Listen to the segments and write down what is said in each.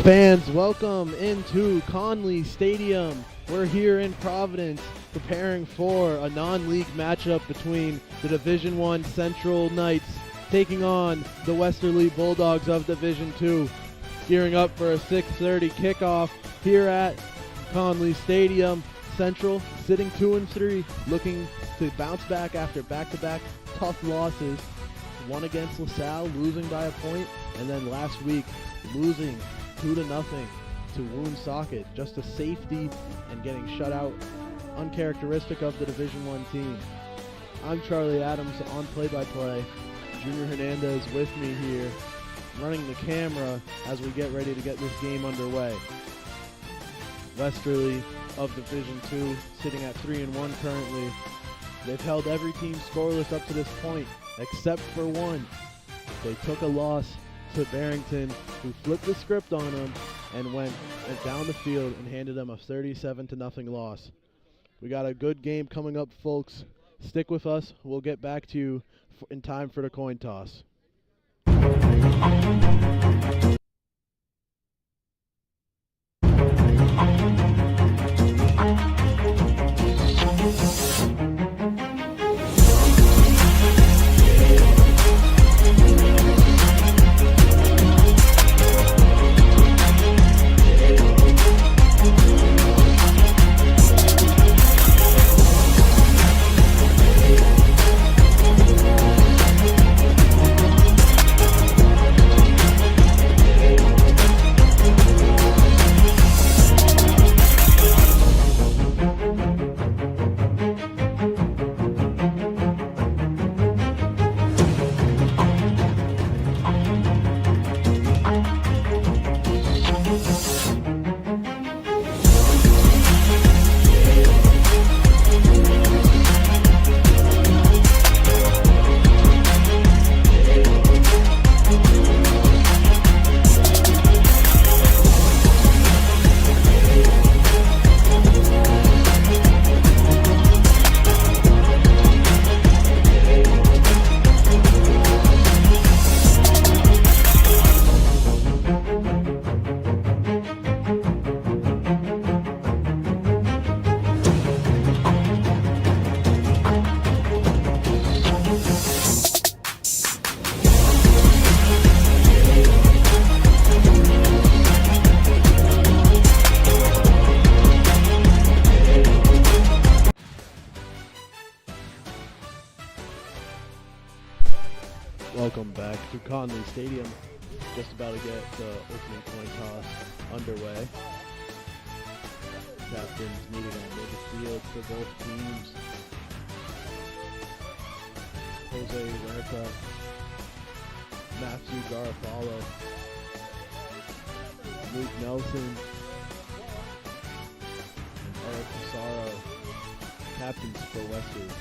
Fans, welcome into Conley Stadium. We're here in Providence preparing for a non-league matchup between the Division I Central Knights taking on the Westerly Bulldogs of Division II. Gearing up for a 6:30 kickoff here at Conley Stadium. Central sitting 2-3, looking to bounce back after back-to-back tough losses. One against LaSalle, losing by a point, and then last week losing 2-0 to Woonsocket. Just a safety and getting shut out, uncharacteristic of the Division I team. I'm Charlie Adams on play-by-play. Junior Hernandez with me here, running the camera as we get ready to get this game underway. Westerly of Division II sitting at 3-1 currently. They've held every team scoreless up to this point, except for one. They took a loss to Barrington, who flipped the script on them and went down the field and handed them a 37-0 loss. We got a good game coming up, folks. Stick with us. We'll get back to you in time for the coin toss. Welcome back to Conley Stadium. Just about to get the opening coin toss underway. Captains meeting on midfield for both teams. Jose Huerta, Matthew Garofalo, Luke Nelson, and Eric Pissarro, captains for Westerly.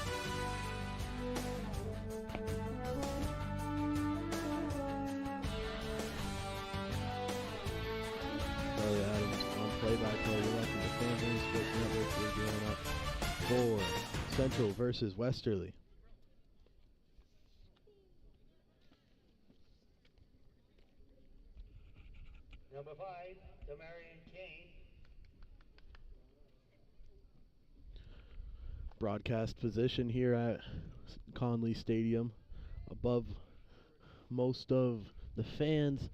Charlie Adams on play-by-play. You're watching the Fan Sports Network. We're gearing up for Central versus Westerly. Number 5, Demarion Kane. Broadcast position here at Conley Stadium, above most of the fans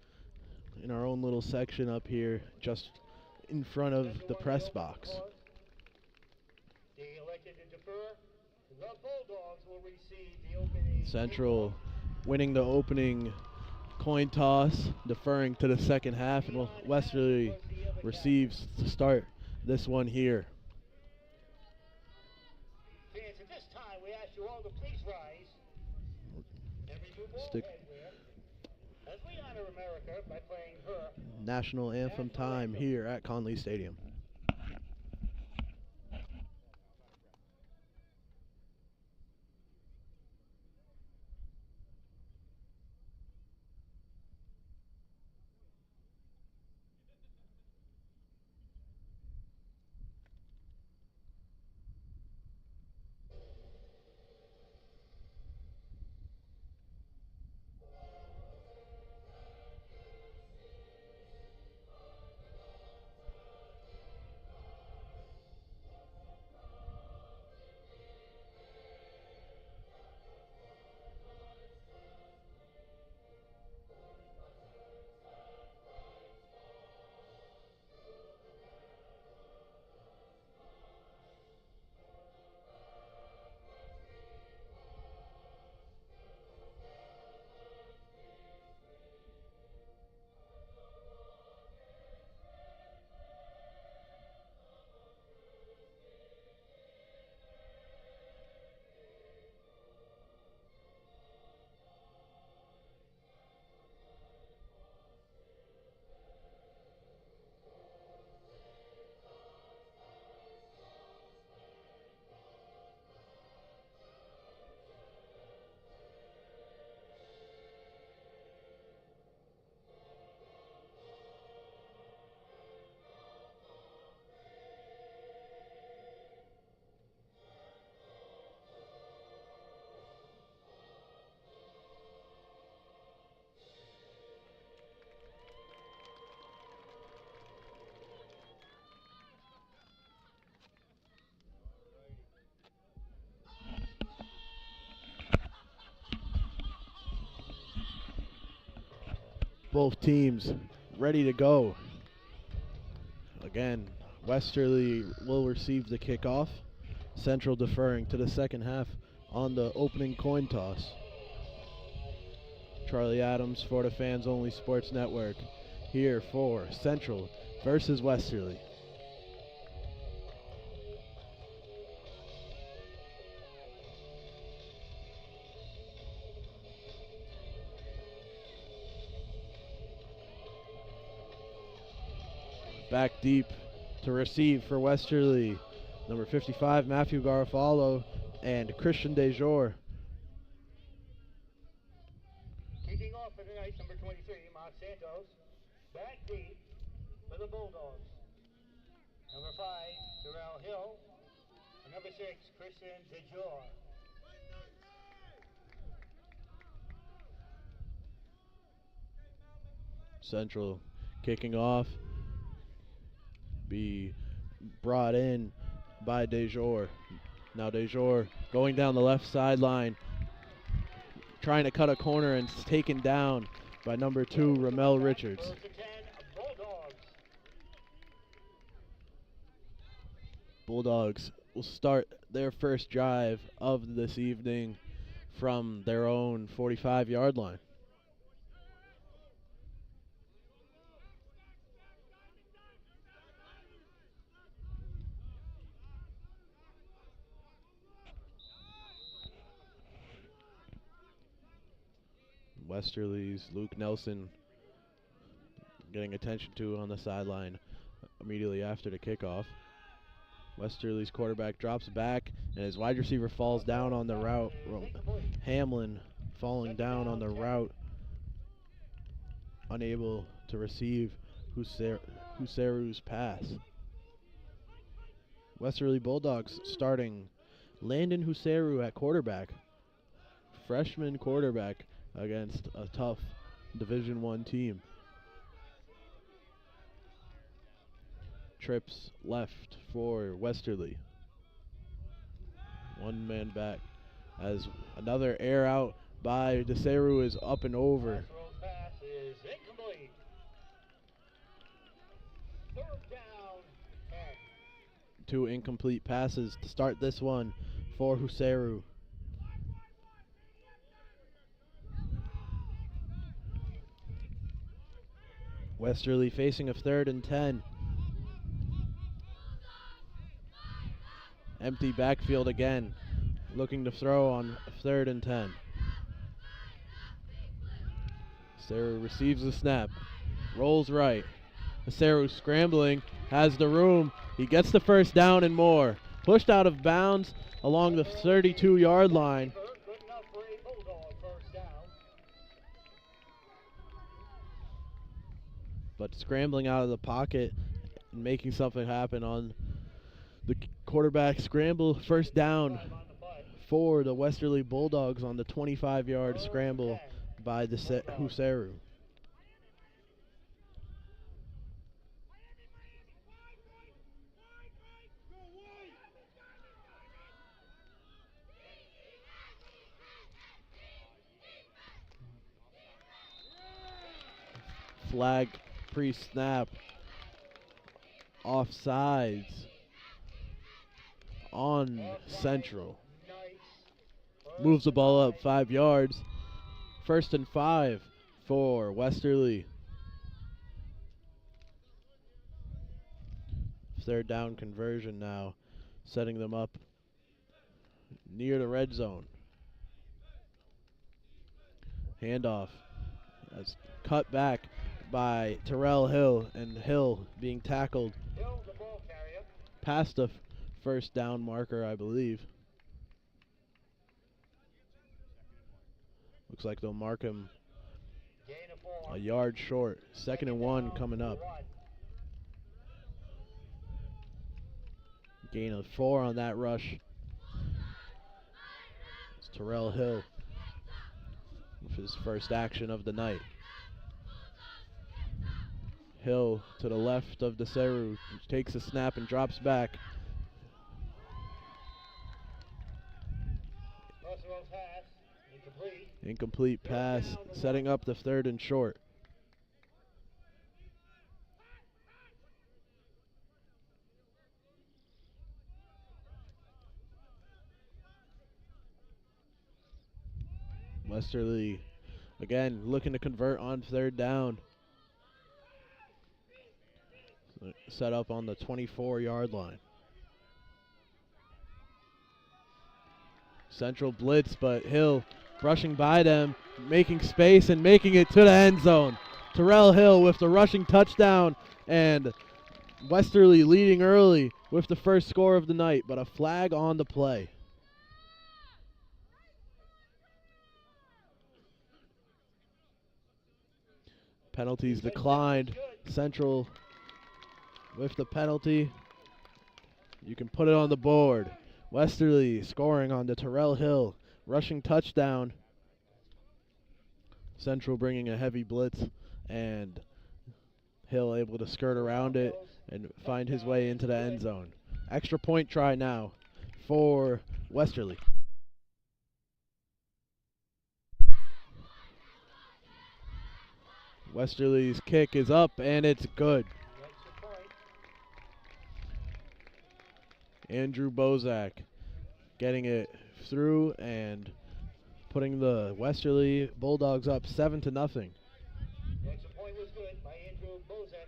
in our own little section up here, just in front of the press box. The elected to defer. The Bulldogs will receive the opening. Central winning the opening coin toss, deferring to the second half, and Westerly receives to start this one here. Fans, at this time, we ask you all to please rise and remove all Stick. headwear as we honor America by playing her National anthem time here at Conley Stadium. Both teams ready to go. Again, Westerly will receive the kickoff. Central deferring to the second half on the opening coin toss. Charlie Adams for the Fans Only Sports Network here for Central versus Westerly. Back deep to receive for Westerly. Number 55, Matthew Garofalo, and Christian DeJour. Kicking off for tonight, number 23, Mark Santos. Back deep for the Bulldogs. Number 5, Terrell Hill. And number 6, Christian DeJour. Central kicking off. Be brought in by DeJour. Now DeJour going down the left sideline, trying to cut a corner and taken down by number 2, Ramel Richards. First and 10, Bulldogs. Bulldogs will start their first drive of this evening from their own 45-yard line. Westerly's Luke Nelson getting attention to on the sideline immediately after the kickoff. Westerly's quarterback drops back, and his wide receiver falls down on the route. Hamlin falling down on the route, unable to receive Huseru's pass. Westerly Bulldogs starting Landon Huseru at quarterback, freshman quarterback against a tough Division I team. Trips left for Westerly. One man back as another air out by DeSeru is up and over. Pass is incomplete. Third down, 10. 2 incomplete passes to start this one for Huseru. Westerly facing a 3rd and 10. Empty backfield again, looking to throw on 3rd and 10. Huseru receives the snap, rolls right. Huseru scrambling, has the room. He gets the first down and more. Pushed out of bounds along the 32-yard line. Good enough for a Bulldog first down. But scrambling out of the pocket and making something happen on the quarterback scramble. First down for the Westerly Bulldogs on the 25-yard scramble by the Huseru. Flag pre-snap. Offsides on Central. Moves the ball up 5 yards. 1st and 5 for Westerly. 3rd down conversion now, setting them up near the red zone. Handoff as cut back by Terrell Hill, and Hill being tackled Hill, the ball carrier. past the first down marker, I believe. Looks like they'll mark him Gain of 4. a yard short. 2nd and 1 coming up. Gain of 4 on that rush. It's Terrell Hill with his first action of the night. Hill to the left of DeSeru, takes a snap and drops back. Pass, incomplete. Incomplete pass, setting up the 3rd and short. Westerly again looking to convert on third down. Set up on the 24-yard line. Central blitz, but Hill rushing by them, making space and making it to the end zone. Terrell Hill with the rushing touchdown, and Westerly leading early with the first score of the night, but a flag on the play. Penalties declined. Central with the penalty. You can put it on the board. Westerly scoring on the Terrell Hill rushing touchdown. Central bringing a heavy blitz, and Hill able to skirt around it and find his way into the end zone. Extra point try now for Westerly. Westerly's kick is up, and it's good. Andrew Bozak getting it through and putting the Westerly Bulldogs up 7-0. The extra point was good by Andrew Bozak.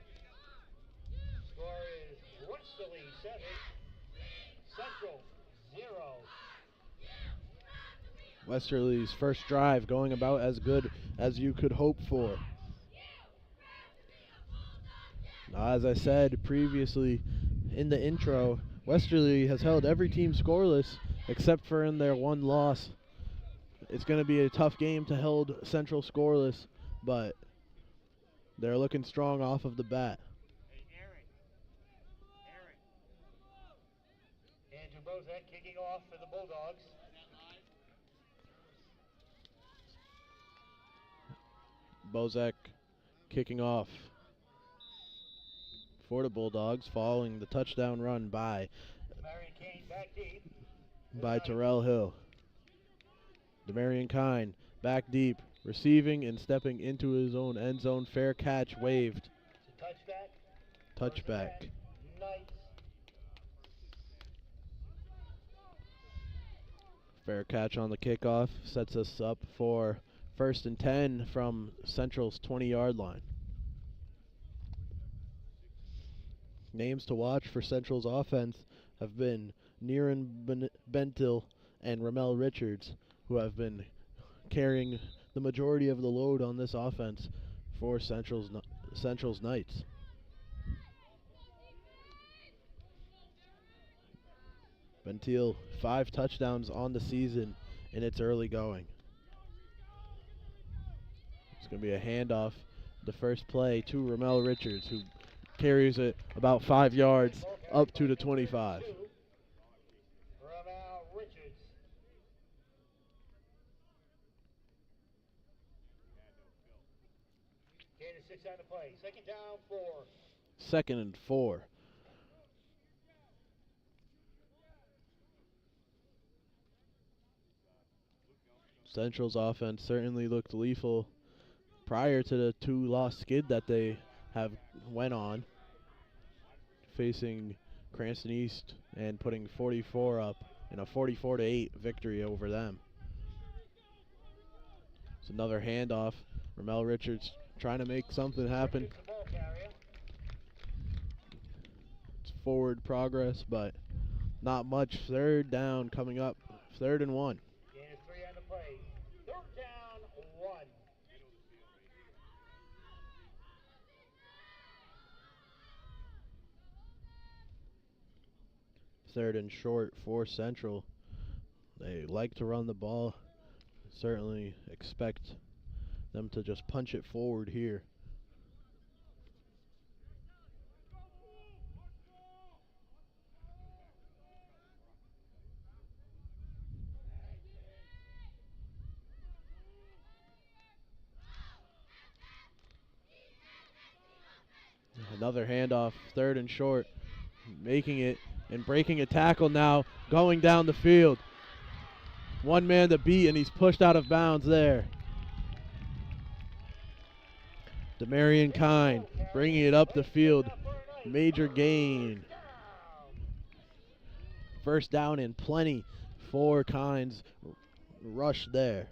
Score is Westerly 7, Central 0. Westerly's first drive going about as good as you could hope for. Now, as I said previously in the intro, Westerly has held every team scoreless except for in their one loss. It's going to be a tough game to hold Central scoreless, but they're looking strong off of the bat. Andrew Bozak kicking off for the Bulldogs. Bozak kicking off for the Bulldogs, following the touchdown run by Terrell Hill. Demarion Kine back deep, receiving and stepping into his own end zone. Fair catch waved. Touchback. Fair catch on the kickoff sets us up for 1st and 10 from Central's 20-yard line. Names to watch for Central's offense have been Niran Bentil and Ramel Richards, who have been carrying the majority of the load on this offense for Central's Knights. Bentil, 5 touchdowns on the season in its early going. It's going to be a handoff, the first play to Ramel Richards, who carries it about 5 yards up to the 25. Ramel Richards. Gain of 6 on the play. 2nd down, 4. 2nd and 4. Central's offense certainly looked lethal prior to the 2-loss skid that they have went on, facing Cranston East and putting 44 up in a 44-8 victory over them. It's another handoff. Ramel Richards trying to make something happen. It's forward progress, but not much. 3rd down coming up. 3rd and 1. Gain of 3 on the play. 3rd down, 1. 3rd and short for Central. They like to run the ball. Certainly expect them to just punch it forward here. Another handoff, 3rd and short, making it and breaking a tackle now, going down the field. One man to beat, and he's pushed out of bounds there. Demarion Kine bringing it up the field. Major gain. 1st down and plenty for Kine's rush there.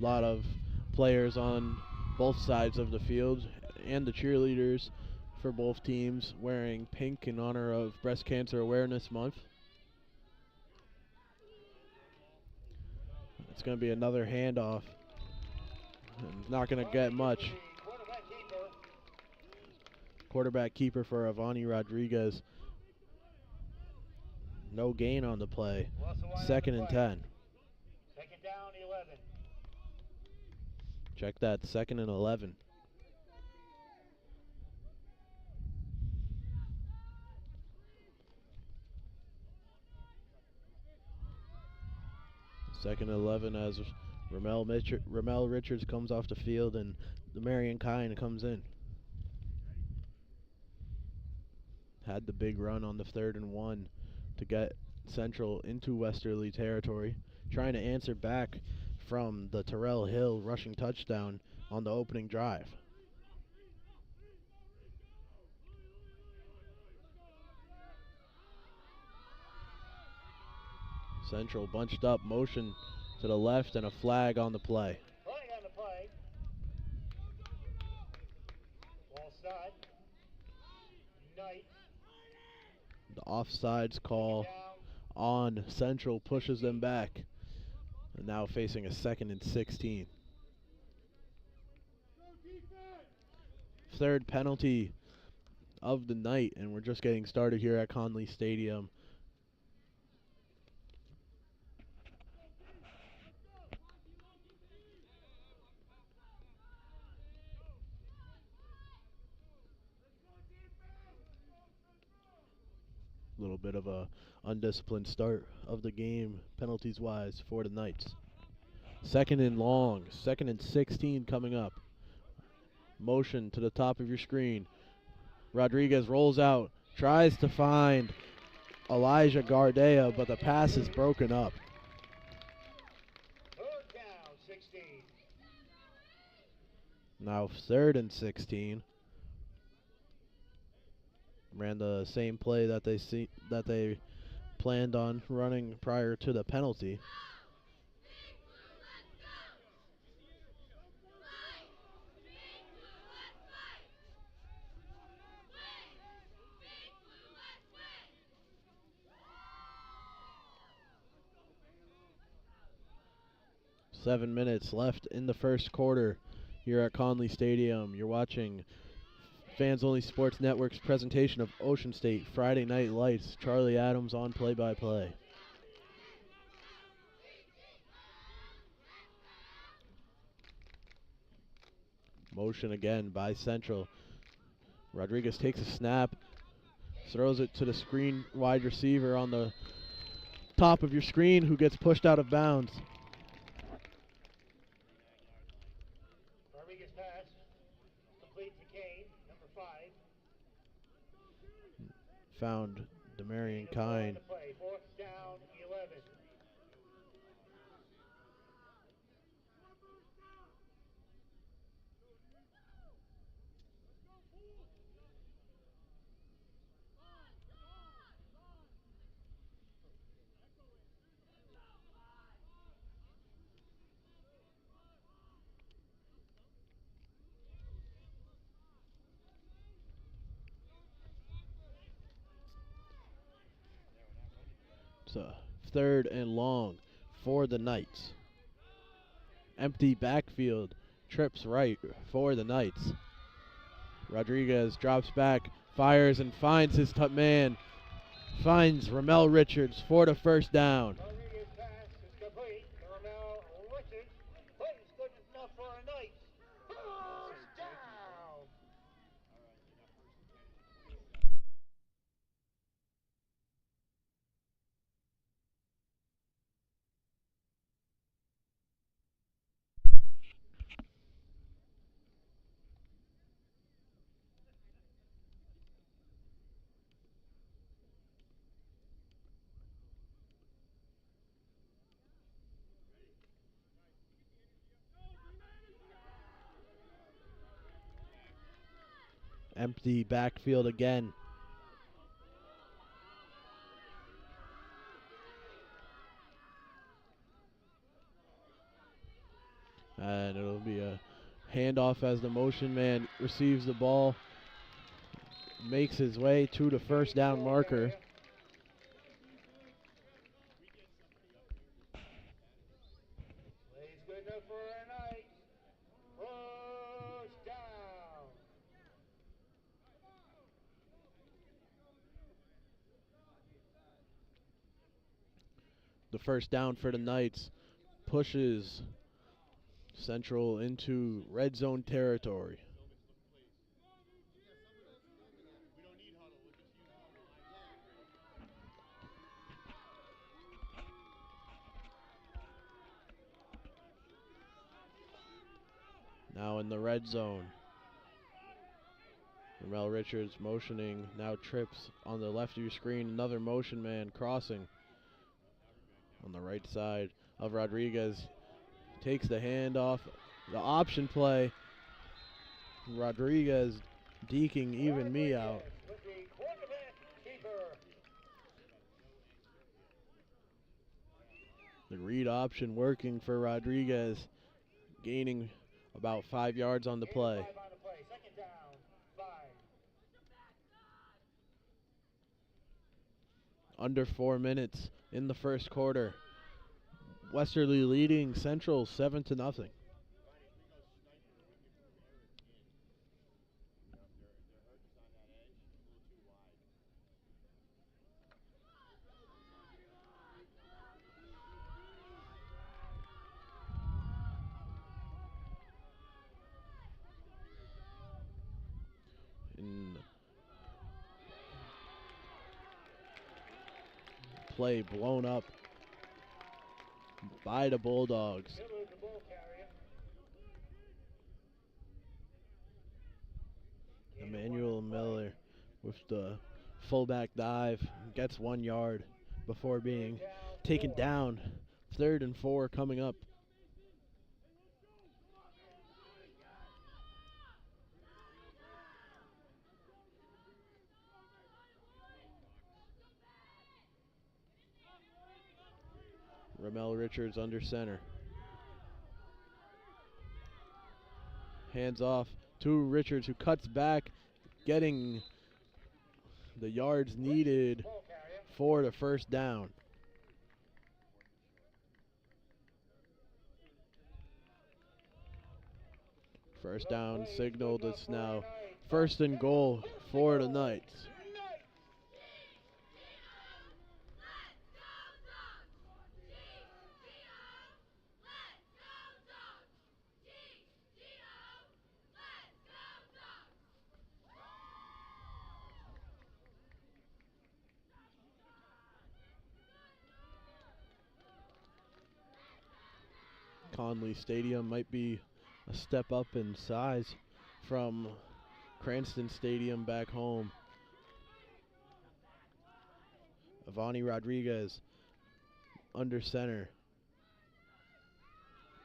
lot of players on both sides of the field and the cheerleaders for both teams wearing pink in honor of Breast Cancer Awareness Month. It's going to be another handoff. Not going to get much. Quarterback keeper for Avani Rodriguez. No gain on the play. 2nd and 10. Second down, 11. Check that, 2nd and 11. Second and 11 as Ramel Richards comes off the field and the Marion Kine comes in. Had the big run on the 3rd and 1 to get Central into Westerly territory, trying to answer back from the Terrell Hill rushing touchdown on the opening drive. Central bunched up, motion to the left, and a flag on the play. Flag on the play. Offside. Knight. The offsides call on Central pushes them back. And now facing a 2nd and 16. 3rd penalty of the night, and we're just getting started here at Conley Stadium. A little bit of a undisciplined start of the game, penalties-wise, for the Knights. 2nd and long, 2nd and 16 coming up. Motion to the top of your screen. Rodriguez rolls out, tries to find Elijah Gardea, but the pass is broken up. 3rd down, 16. Now 3rd and 16. Ran the same play that they planned on running prior to the penalty. Seven minutes left in the first quarter here at Conley Stadium. You're watching Fans Only Sports Network's presentation of Ocean State Friday Night Lights. Charlie Adams on play-by-play. Motion again by Central. Rodriguez takes a snap, throws it to the screen wide receiver on the top of your screen who gets pushed out of bounds. Rodriguez pass. Complete to Kane, number 5. Found Demarion Kine. 4th down, 11. It's a 3rd and long for the Knights. Empty backfield, trips right for the Knights. Rodriguez drops back, fires, and finds his man. Finds Ramel Richards for the 1st down. Rodriguez pass is complete to Ramel Richards. But it's good enough for a Knight. 1st down. Empty backfield again. And it'll be a handoff as the motion man receives the ball, makes his way to the first down marker. Plays good enough for a night. First down. The first down for the Knights pushes Central into red zone territory. Now in the red zone. Ramel Richards motioning, now trips on the left of your screen. Another motion man crossing on the right side of Rodriguez. Takes the handoff. The option play. Rodriguez deking even me out. With the quarterback keeper. The read option working for Rodriguez, gaining about 5 yards on the play. 5 on the play. Second down. 5. Under 4 minutes in the first quarter. Westerly leading Central 7-0. In play blown up by the Bulldogs. He'll lose the ball carrier. Emmanuel Miller with the fullback dive gets 1 yard before being taken down. 3rd and 4 coming up. Ramel Richards under center. Hands off to Richards, who cuts back, getting the yards needed for the first down. First down signaled. It's now 1st and goal for the Knights. Conley Stadium might be a step up in size from Cranston Stadium back home. Avani Rodriguez under center,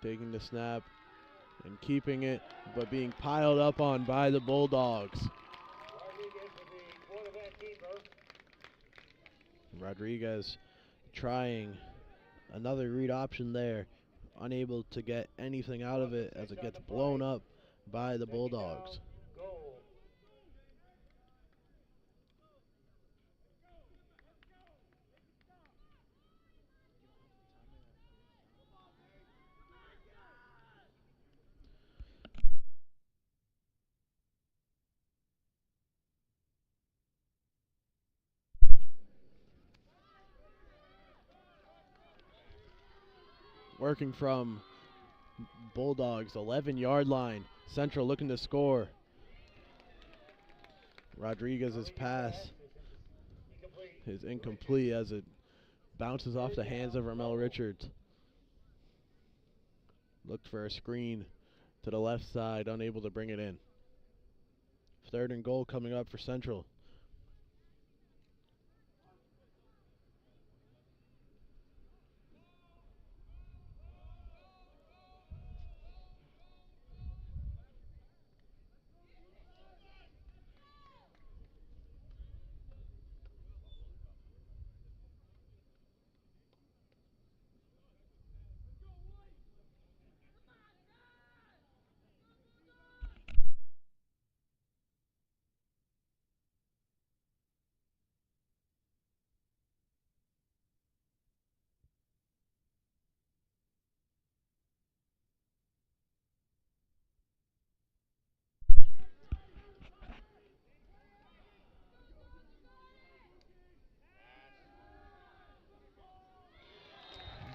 taking the snap and keeping it, but being piled up on by the Bulldogs. Rodriguez with the quarterback keeper. Rodriguez trying another read option there, unable to get anything out of it as it gets blown up by the Bulldogs. Goal. Working from Bulldogs 11-yard line. Central looking to score. Rodriguez's pass is incomplete as it bounces off the hands of Ramel Richards. Looked for a screen to the left side, unable to bring it in. 3rd and goal coming up for Central.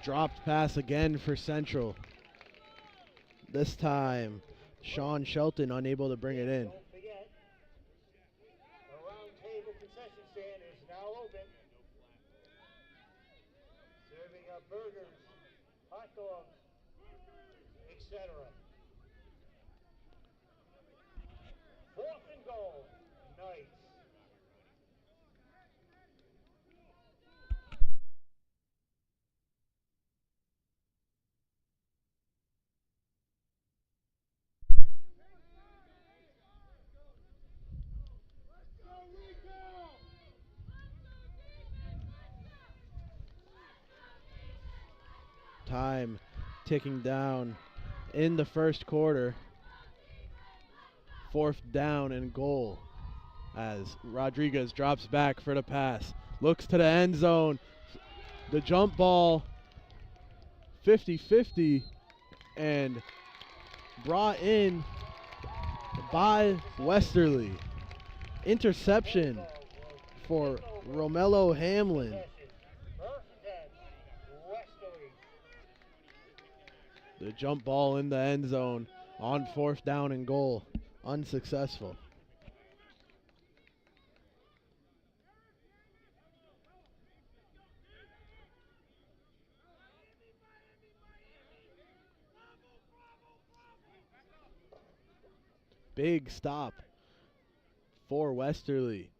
Dropped pass again for Central. This time, Sean Shelton unable to bring it in. Don't forget, the round table concession stand is now open. Serving up burgers, hot dogs, etc. 4th and goal, Knights. Time ticking down in the first quarter. 4th down and goal as Rodriguez drops back for the pass. Looks to the end zone. The jump ball 50-50 and brought in by Westerly. Interception for Romello Hamlin. The jump ball in the end zone on 4th down and goal. Unsuccessful. Big stop for Westerly,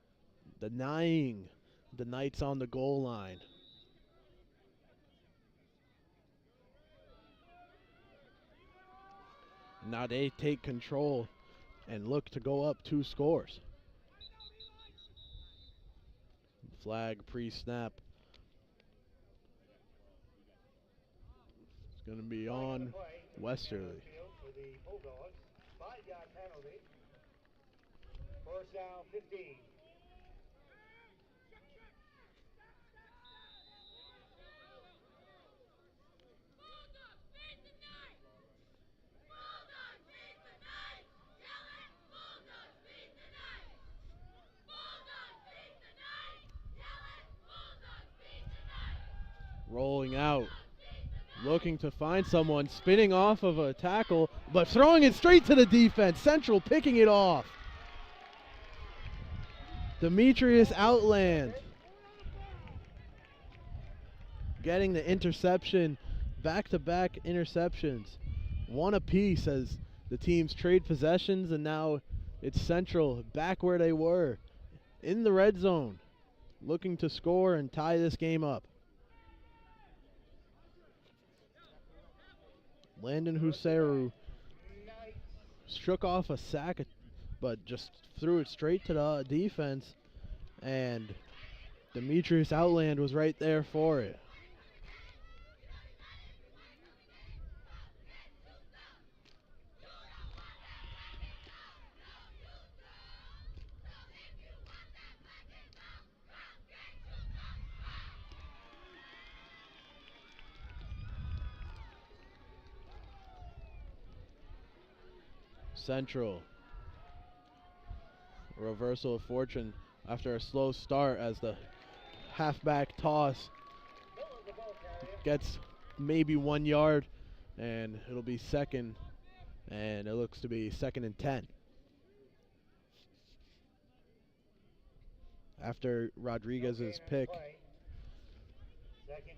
denying the Knights on the goal line. Now they take control and look to go up 2 scores. Flag pre-snap. It's going to be on Westerly. For the Bulldogs, 5-yard penalty. 1st down, 15. Rolling out, looking to find someone, spinning off of a tackle, but throwing it straight to the defense. Central picking it off. Demetrius Outland getting the interception, back-to-back interceptions. One apiece as the teams trade possessions, and now it's Central back where they were in the red zone, looking to score and tie this game up. Landon Huseru shook off a sack, but just threw it straight to the defense, and Demetrius Outland was right there for it. Central. Reversal of fortune after a slow start as the halfback toss gets maybe 1 yard, and it'll be second, and it looks to be 2nd and 10. After Rodriguez's pick,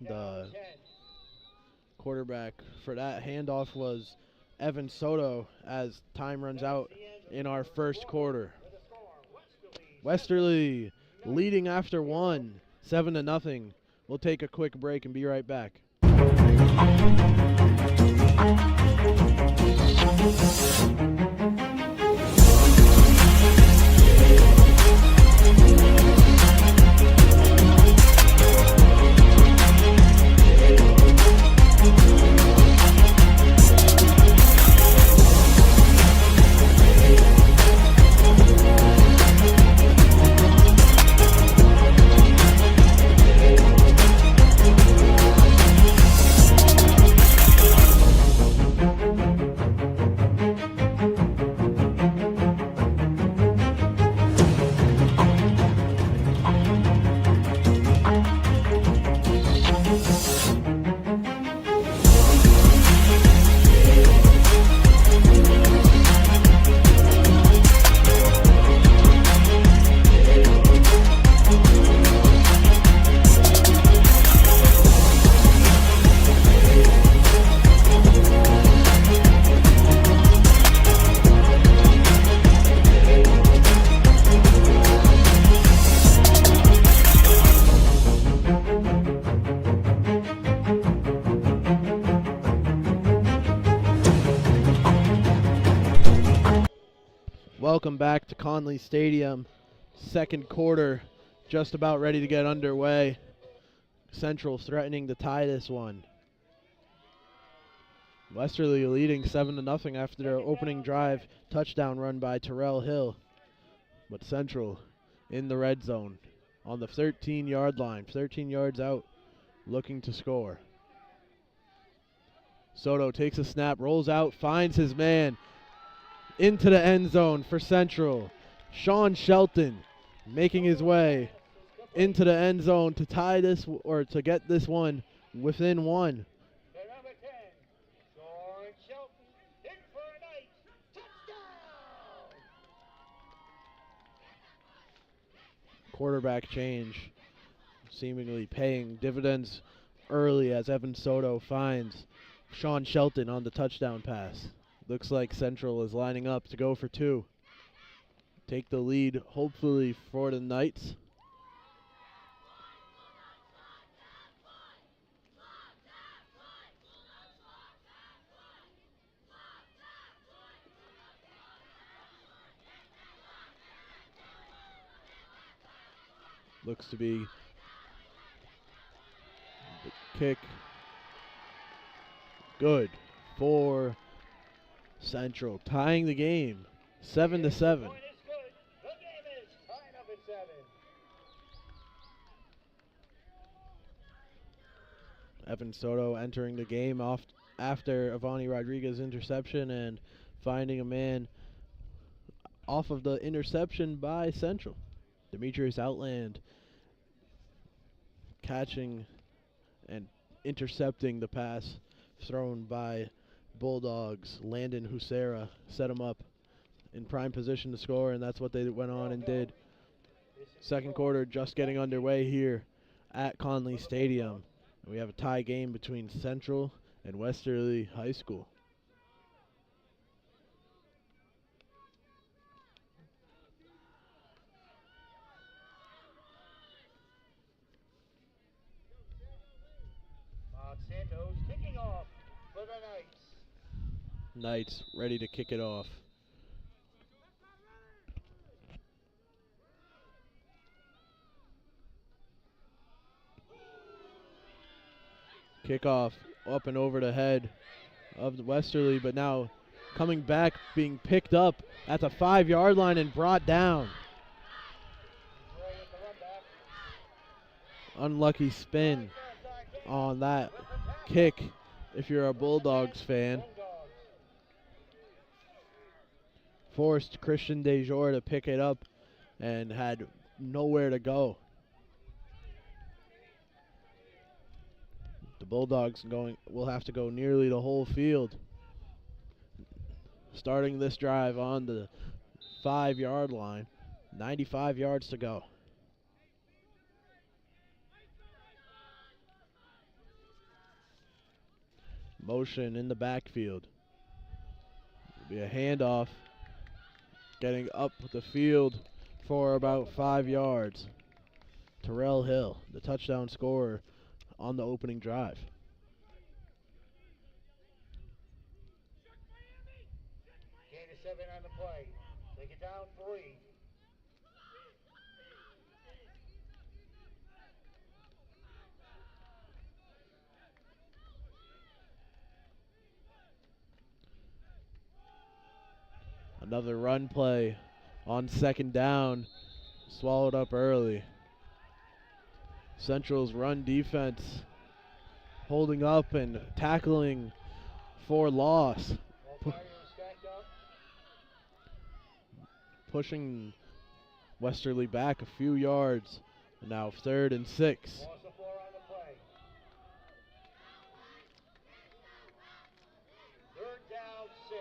the quarterback for that handoff was Evan Soto as time runs out in our first quarter. Westerly leading after 1, 7-0. We'll take a quick break and be right back. welcome back to Conley Stadium. Second quarter just about ready to get underway. Central threatening to tie this one. Westerly leading 7-0 after their opening drive touchdown run by Terrell Hill. But Central in the red zone on the 13-yard line, 13 yards out, looking to score. Soto takes a snap, rolls out, finds his man into the end zone for Central. Sean Shelton making his way into the end zone to tie this, or to get this one within one. The number 10, Sean Shelton, in for a night. Touchdown! Quarterback change seemingly paying dividends early as Evan Soto finds Sean Shelton on the touchdown pass. Looks like Central is lining up to go for two. Take the lead, hopefully, for the Knights. Looks to be the kick. Good for Central, tying the game 7-7. Point is good. The game is tied up at 7. Evan Soto entering the game off after Avani Rodriguez's interception and finding a man off of the interception by Central. Demetrius Outland catching and intercepting the pass thrown by Bulldogs. Landon Husera set him up in prime position to score, and that's what they went on and did. Second quarter just getting underway here at Conley Stadium. And we have a tie game between Central and Westerly High School. Santos kicking off for the Knights. Knights ready to kick it off. Kickoff up and over the head of the Westerly, but now coming back, being picked up at the 5-yard line and brought down. Unlucky spin on that kick if you're a Bulldogs fan. Forced Christian DeJour to pick it up and had nowhere to go. The Bulldogs will have to go nearly the whole field. Starting this drive on the 5-yard line. 95 yards to go. Motion in the backfield. It'll be a handoff. Getting up the field for about 5 yards. Terrell Hill, the touchdown scorer on the opening drive. Gain of 7 on the play. Take it down 3. Another run play on second down. Swallowed up early. Central's run defense holding up and tackling for loss. Pushing Westerly back a few yards. And now 3rd and 6. Third down 6.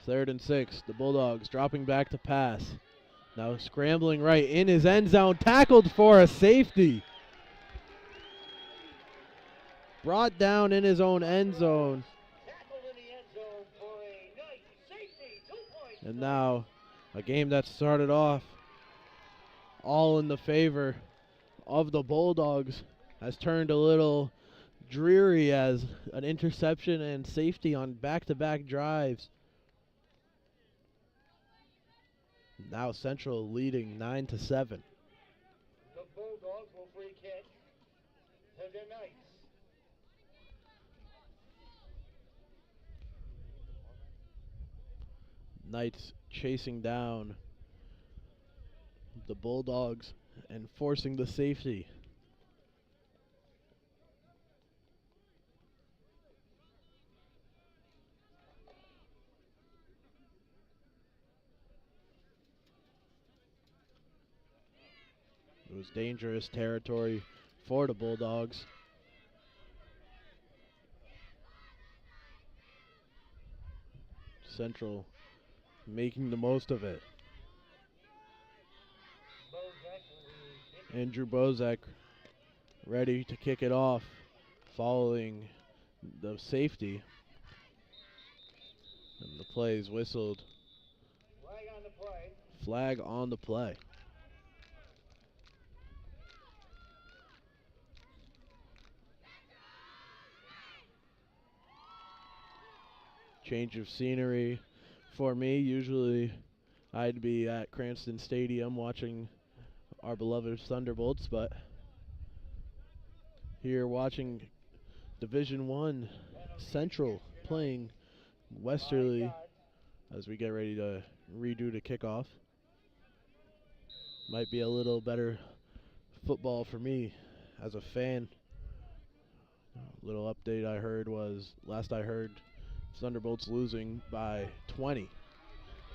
Third and 6. The Bulldogs dropping back to pass. Now scrambling right in his end zone. Tackled for a safety. Brought down in his own end zone. Tackled in the end zone for a nice safety. 2 points. And now a game that started off all in the favor of the Bulldogs has turned a little dreary as an interception and safety on back-to-back drives. Now Central leading 9-7. The Bulldogs will free kick to the Knights. Knights chasing down the Bulldogs and forcing the safety. It was dangerous territory for the Bulldogs. Central making the most of it. Andrew Bozek ready to kick it off following the safety. And the play is whistled. Flag on the play. Flag on the play. Change of scenery for me. Usually I'd be at Cranston Stadium watching our beloved Thunderbolts, but here watching Division I Central playing Westerly as we get ready to redo the kickoff. Might be a little better football for me as a fan. Little update I heard was, last I heard, Thunderbolts losing by 20.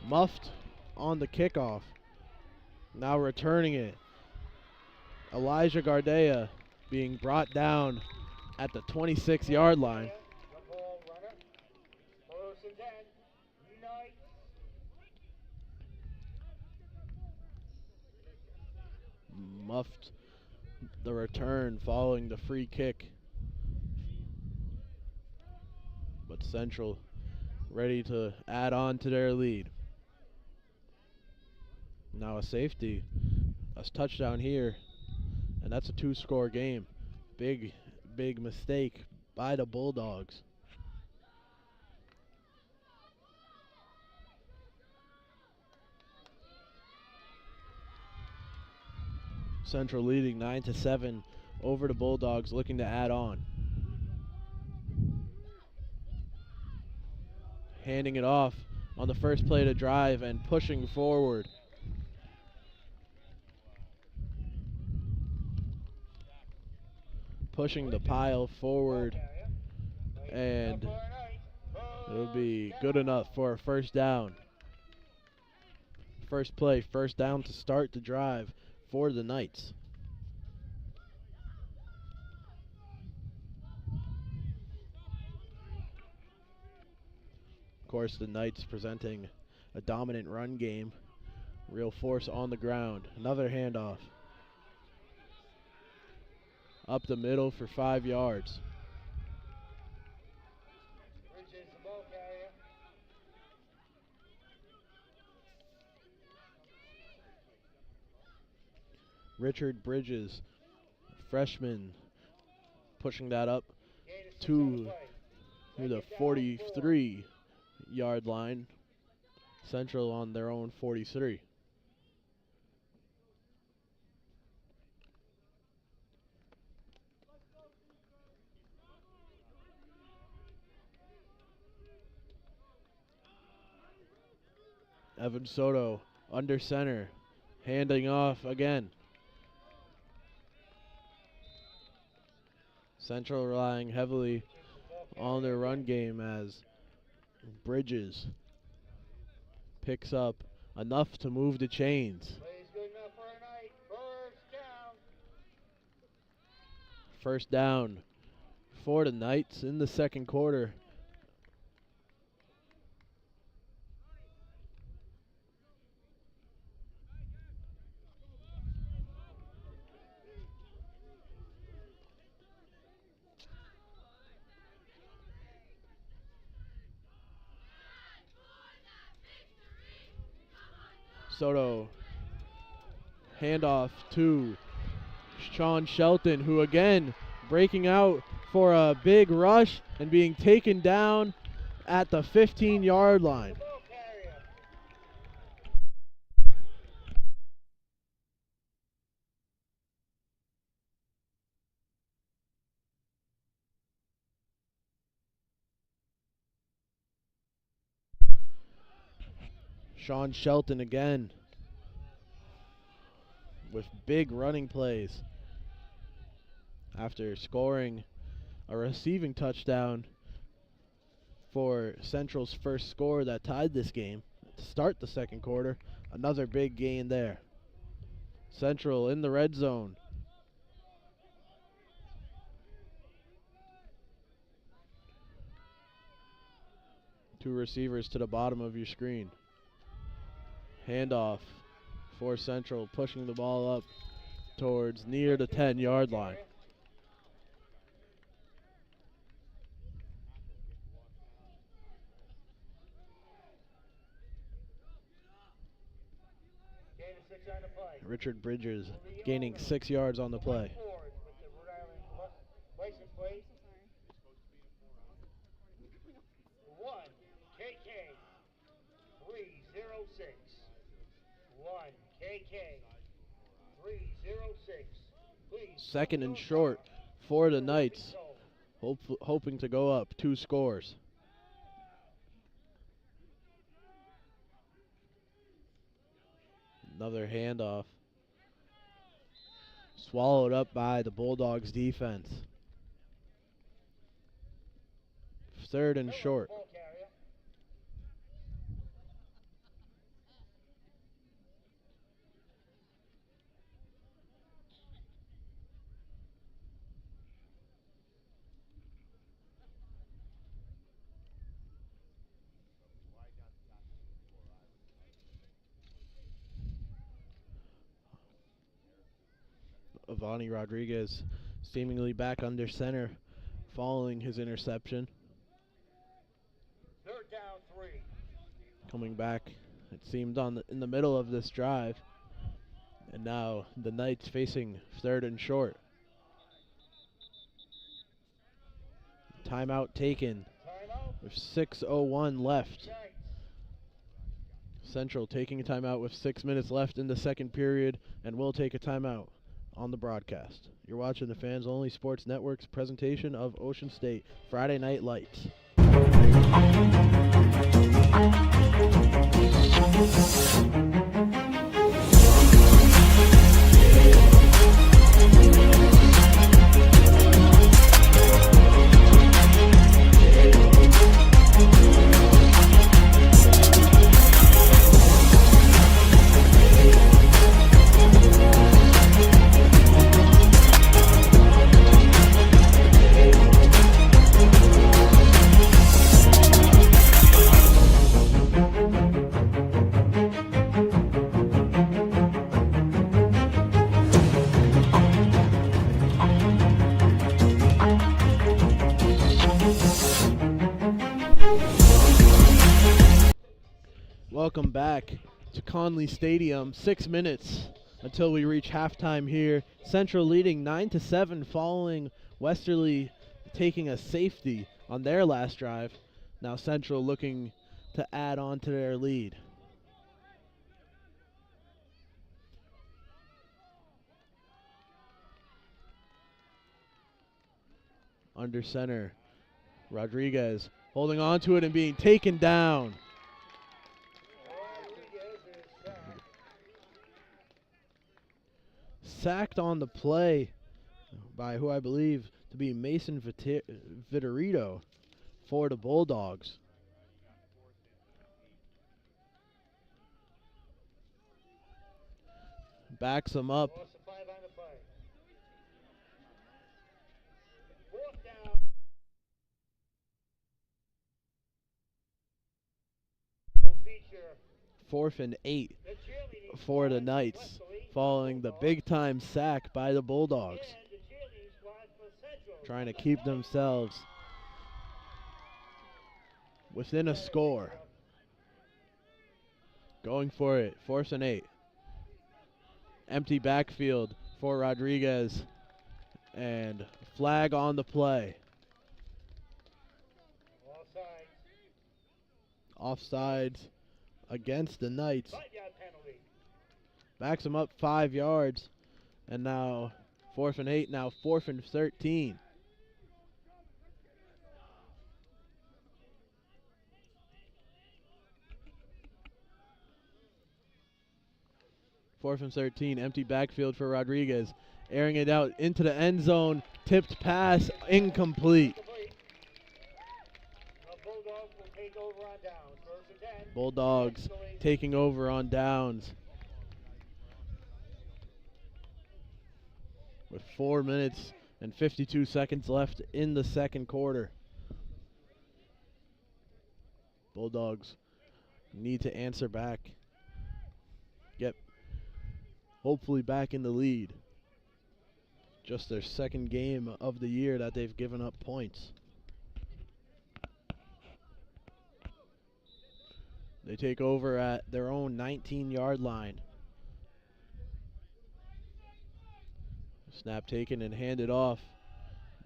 Muffed on the kickoff. Now returning it. Elijah Gardea being brought down at the 26-yard line. The ball runner. First and 10. Knights. Muffed the return following the free kick. But Central ready to add on to their lead. Now a safety. A touchdown here. And that's a 2-score game. Big mistake by the Bulldogs. Central leading 9-7 over the Bulldogs, looking to add on. Handing it off on the first play to drive and pushing forward. Pushing the pile forward, and it'll be good enough for a first down. First play, first down to start the drive for the Knights. Of course, the Knights presenting a dominant run game, real force on the ground. Another handoff. Up the middle for 5 yards. Bridges the ball carrier. Richard Bridges, freshman, pushing that up to the 43-yard line. Central on their own 43. Evan Soto under center, handing off again. Central relying heavily on their run game as Bridges picks up enough to move the chains. Plays good enough for a night. First down. First down for the Knights in the second quarter. Soto, handoff to Sean Shelton, who again breaking out for a big rush and being taken down at the 15-yard line. Ball carrier. Sean Shelton again with big running plays after scoring a receiving touchdown for Central's first score that tied this game to start the second quarter. Another big gain there. Central in the red zone. Two receivers to the bottom of your screen. Handoff for Central, pushing the ball up towards near the 10-yard line. Gain of 6 on the play. Richard Bridges gaining 6 yards on the play. Forward with the Rhode Island license plate. 1 KK 306. 1 KK 306. Please. Second and short for the Knights, hoping to go up 2 scores. Another handoff. Swallowed up by the Bulldogs defense. Third and short. Ball carrier. Avani Rodriguez seemingly back under center following his interception. 3rd down 3. Coming back, it seemed, in the middle of this drive. And now the Knights facing third and short. Timeout taken Timeout. with 6:01 left. Knights. Central taking a timeout with 6 minutes left in the second period, and will take a timeout on the broadcast. You're watching the Fans Only Sports Network's presentation of Ocean State Friday Night Lights. Welcome back to Conley Stadium. 6 minutes until we reach halftime here. Central leading 9-7 following Westerly taking a safety on their last drive. Now Central looking to add on to their lead. Under center, Rodriguez holding on to it and being taken down. Rodriguez is sacked. Sacked on the play by who I believe to be Mason Vitorito for the Bulldogs. Backs him up. Loss of 5 on the play. 4th down. Will feature 4th and 8 the cheerleading for the squad, Knights, Westerly, following the big-time sack by the Bulldogs, and the cheerleading squad for Central. trying to keep themselves within a score. Going for it, 4th and 8. Empty backfield for Rodriguez, and flag on the play. offsides against the Knights. 5-yard penalty. Backs them up 5 yards. And now 4th and 8, now 4th and 13. Fourth and 13, empty backfield for Rodriguez. Airing it out into the end zone. Tipped pass, incomplete. The Bulldogs will take over on downs. 1st and 10. Bulldogs Westerly. taking over on downs. With 4 minutes and 52 seconds left in the second quarter. Bulldogs need to answer back. Get hopefully back in the lead. Just their second game of the year that they've given up points. They take over at their own 19-yard line. Snap taken and handed off.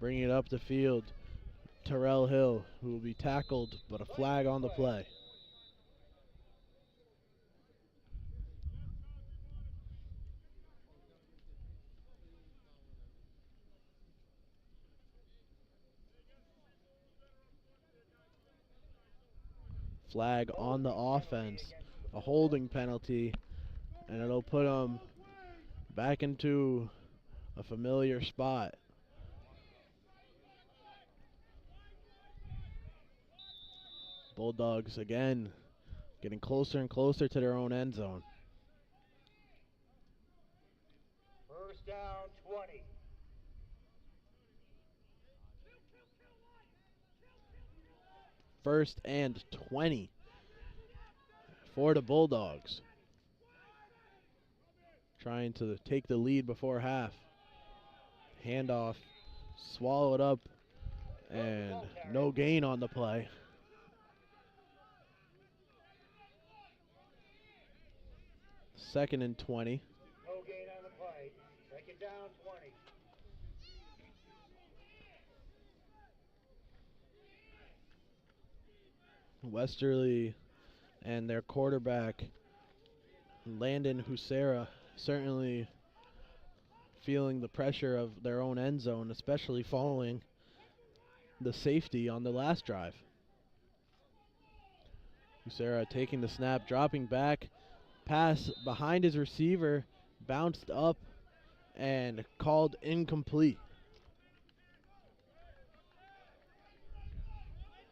Bringing it up the field. Terrell Hill, who will be tackled, but a flag on the play. Flag on the offense. A holding penalty. And it'll put them back into a familiar spot. Bulldogs again getting closer and closer to their own end zone. 1st down, 20. First and 20 for the Bulldogs. Trying to take the lead before half. Handoff, swallowed up, and no gain on the play. Second and 20. No gain on the play. 2nd down, 20. Westerly and their quarterback, Landon Husera, certainly feeling the pressure of their own end zone, especially following the safety on the last drive. Husera taking the snap, dropping back, pass behind his receiver, bounced up and called incomplete.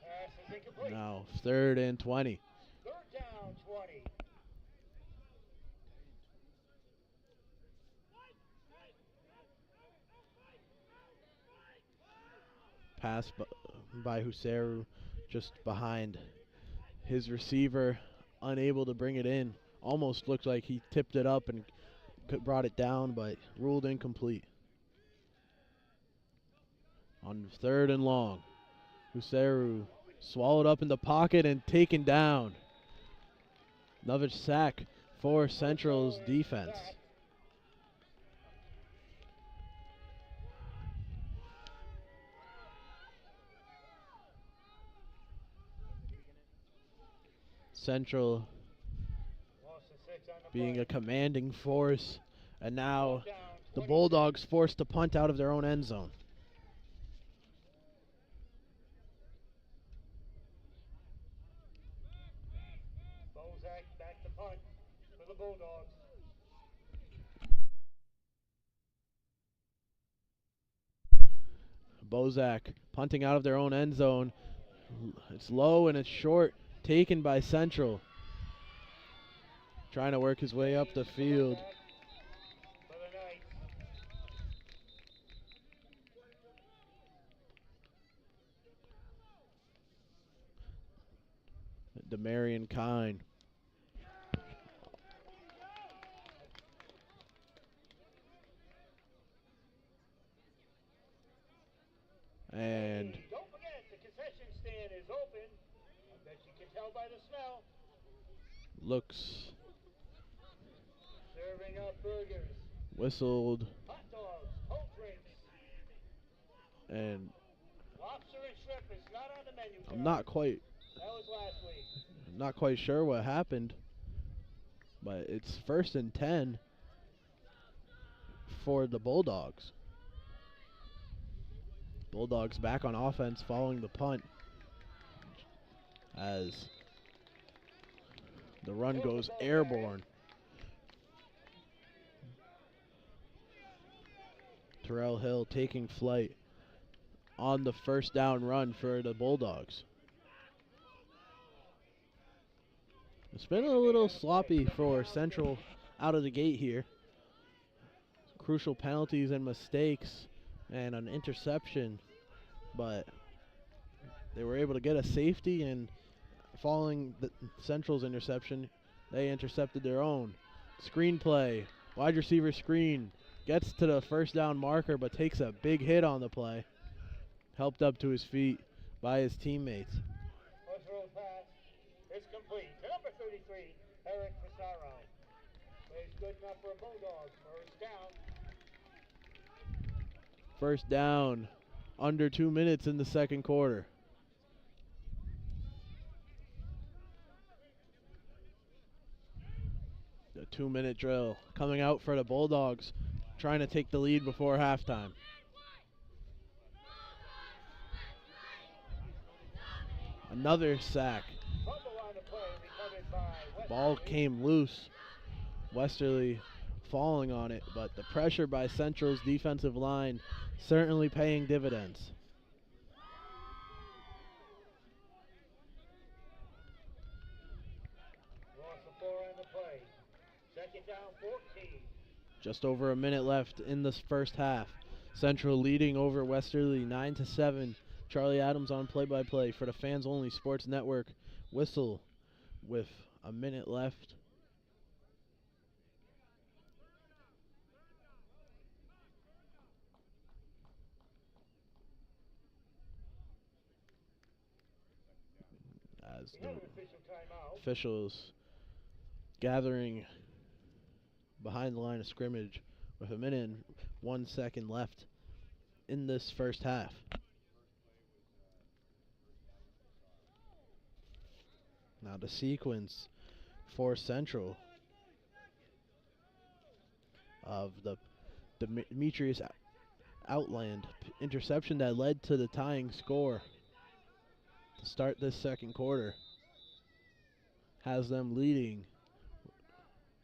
Pass is incomplete. Now 3rd and 20. 3rd down, 20. Pass by Huseru just behind his receiver, unable to bring it in. Almost looked like he tipped it up and brought it down, but ruled incomplete. On 3rd and long, Huseru swallowed up in the pocket and taken down. Another sack for Central's defense. Central Loss of 6 on the being play. a commanding force, and now 4th down, the 26. Bulldogs forced to punt out of their own end zone. Bozak back to punt for the Bulldogs. Bozak punting out of their own end zone. It's low and it's short, taken by Central. Trying to work his way up the field. For the Knights. Demarion Kine. And Don't forget, the concession stand is open. I bet you can tell by the smell. looks Serving up burgers, whistled, hot dogs, cold drinks. and Lobster and shrimp is not on the menu. I'm not quite That was last week. Not quite sure what happened, but it's 1st and 10 for the Bulldogs. Bulldogs back on offense following the punt as the run goes airborne. Terrell Hill taking flight on the 1st down run for the Bulldogs. It's been a little sloppy for Central out of the gate here. Crucial penalties and mistakes and an interception, but they were able to get a safety, and following the Central's interception, they intercepted their own. Screen play, wide receiver screen, gets to the 1st down marker but takes a big hit on the play. Helped up to his feet by his teammates. Throw pass is complete. Number 33, Eric Pissarro. Plays good enough for a Bulldog. 1st down. 1st down, under 2 minutes in the 2nd quarter. The 2-minute drill coming out for the Bulldogs, trying to take the lead before halftime. Another sack. Ball came loose. Westerly falling on it, but the pressure by Central's defensive line certainly paying dividends. Loss of 4 on the play. 2nd down, 14. Just over a minute left in this 1st half. Central leading over Westerly 9-7. Charlie Adams on play-by-play for the Fans Only Sports Network. Whistle with a minute left. As the officials gathering behind the line of scrimmage with a minute and 1 second left in this 1st half. Now the sequence for Central of the Demetrius Outland interception that led to the tying score to start this 2nd quarter has them leading.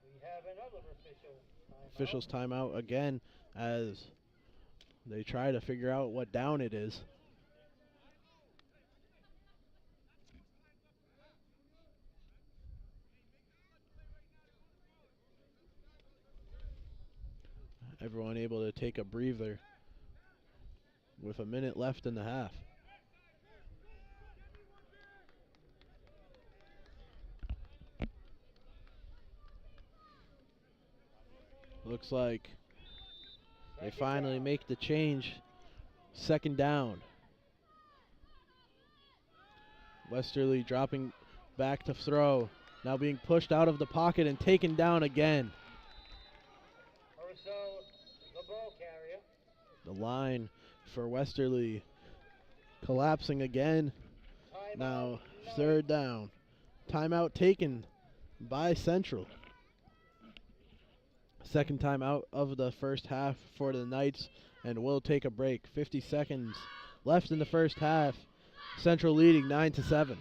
We have another officials timeout again as they try to figure out what down it is. Everyone able to take a breather with a minute left in the half. Looks like they finally make the change. 2nd down. Westerly dropping back to throw. Now being pushed out of the pocket and taken down again. The ball carrier. The line for Westerly collapsing again. Now 3rd down. Timeout taken by Central. 2nd timeout of the 1st half for the Knights, and we'll take a break. 50 seconds left in the 1st half. Central leading 9-7.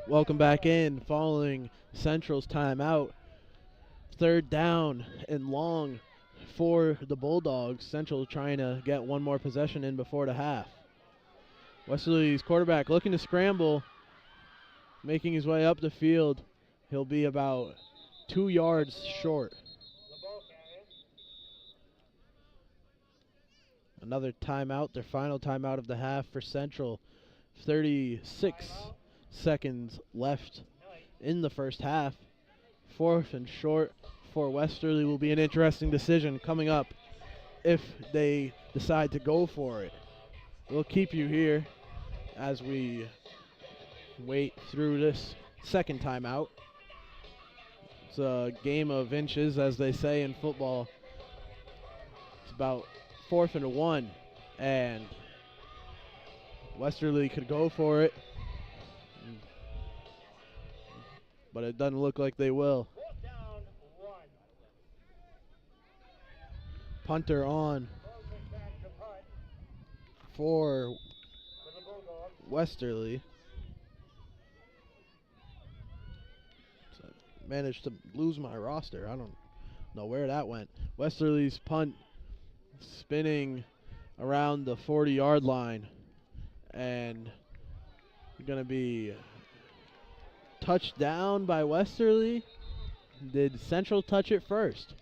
Welcome back in following Central's timeout. 3rd down and long for the Bulldogs. Central trying to get one more possession in before the half. Westerly's quarterback looking to scramble, making his way up the field. He'll be about 2 yards short. Another timeout, their final timeout of the half for Central. 36 seconds left in the first half. 4th and short for Westerly will be an interesting decision coming up if they decide to go for it. We'll keep you here as we wait through this second timeout. It's a game of inches, as they say in football. It's about 4th and 1, and Westerly could go for it, but it doesn't look like they will. Punter on for Westerly. So managed to lose my roster. I don't know where that went. Westerly's punt spinning around the 40-yard line, and going to be touched down by Westerly. Did Central touch it first?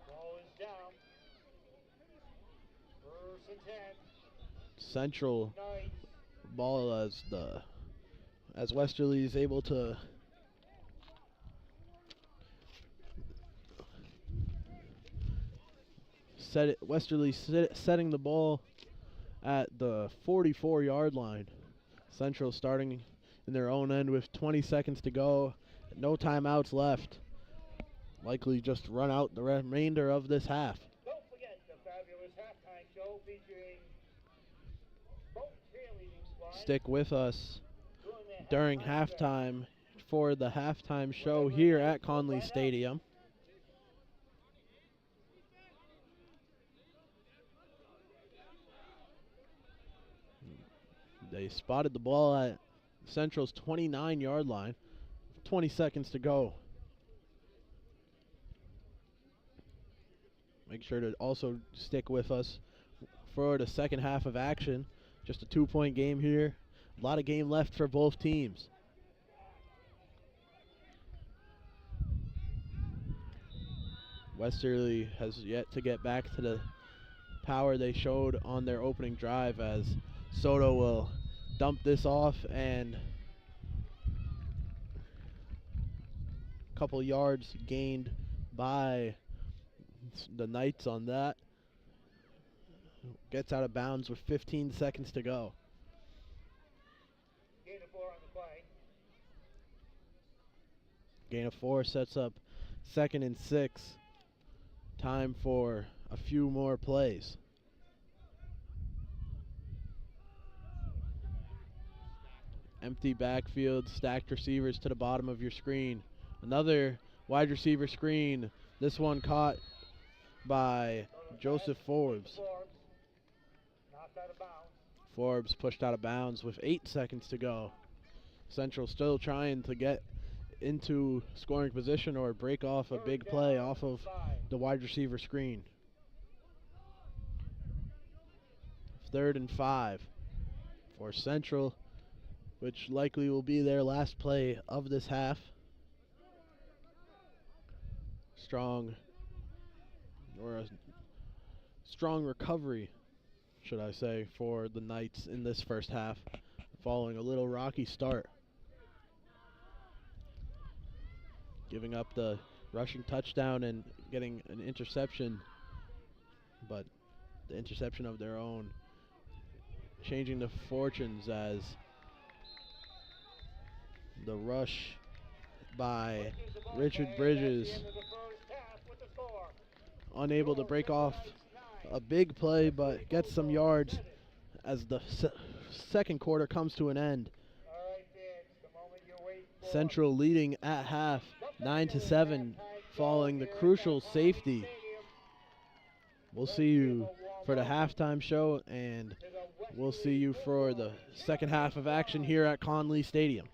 Ball is down. 1st and 10. Central Nice. ball as Westerly is able to set it. Westerly setting the ball at the 44-yard line. Central starting in their own end with 20 seconds to go. No timeouts left. Likely just run out the remainder of this half. Don't forget the fabulous halftime show featuring both cheerleading squads. Stick with us during halftime for the halftime show here at Conley Stadium. They spotted the ball at Central's 29-yard line. 20 seconds to go. Make sure to also stick with us for the second half of action. Just a 2-point game here. A lot of game left for both teams. Westerly has yet to get back to the power they showed on their opening drive, as Soto will dump this off, and a couple yards gained by the Knights on that. Gets out of bounds with 15 seconds to go. Gain of 4 on the play. Gain of 4 sets up 2nd and 6. Time for a few more plays. Empty backfield, stacked receivers to the bottom of your screen. Another wide receiver screen. This one caught by Joseph Forbes. Knocked out of bounds. Forbes pushed out of bounds with 8 seconds to go. Central still trying to get into scoring position or break off a big play off of the wide receiver screen. 3rd and 5 for Central, which likely will be their last play of this half. Strong recovery, should I say, for the Knights in this first half, following a little rocky start. Giving up the rushing touchdown and getting an interception, but the interception of their own, changing the fortunes as the rush by Richard Bridges, unable to break off a big play, but gets some yards as the second quarter comes to an end. Central leading at half, 9-7, following the crucial safety. We'll see you for the halftime show, and we'll see you for the second half of action here at Conley Stadium.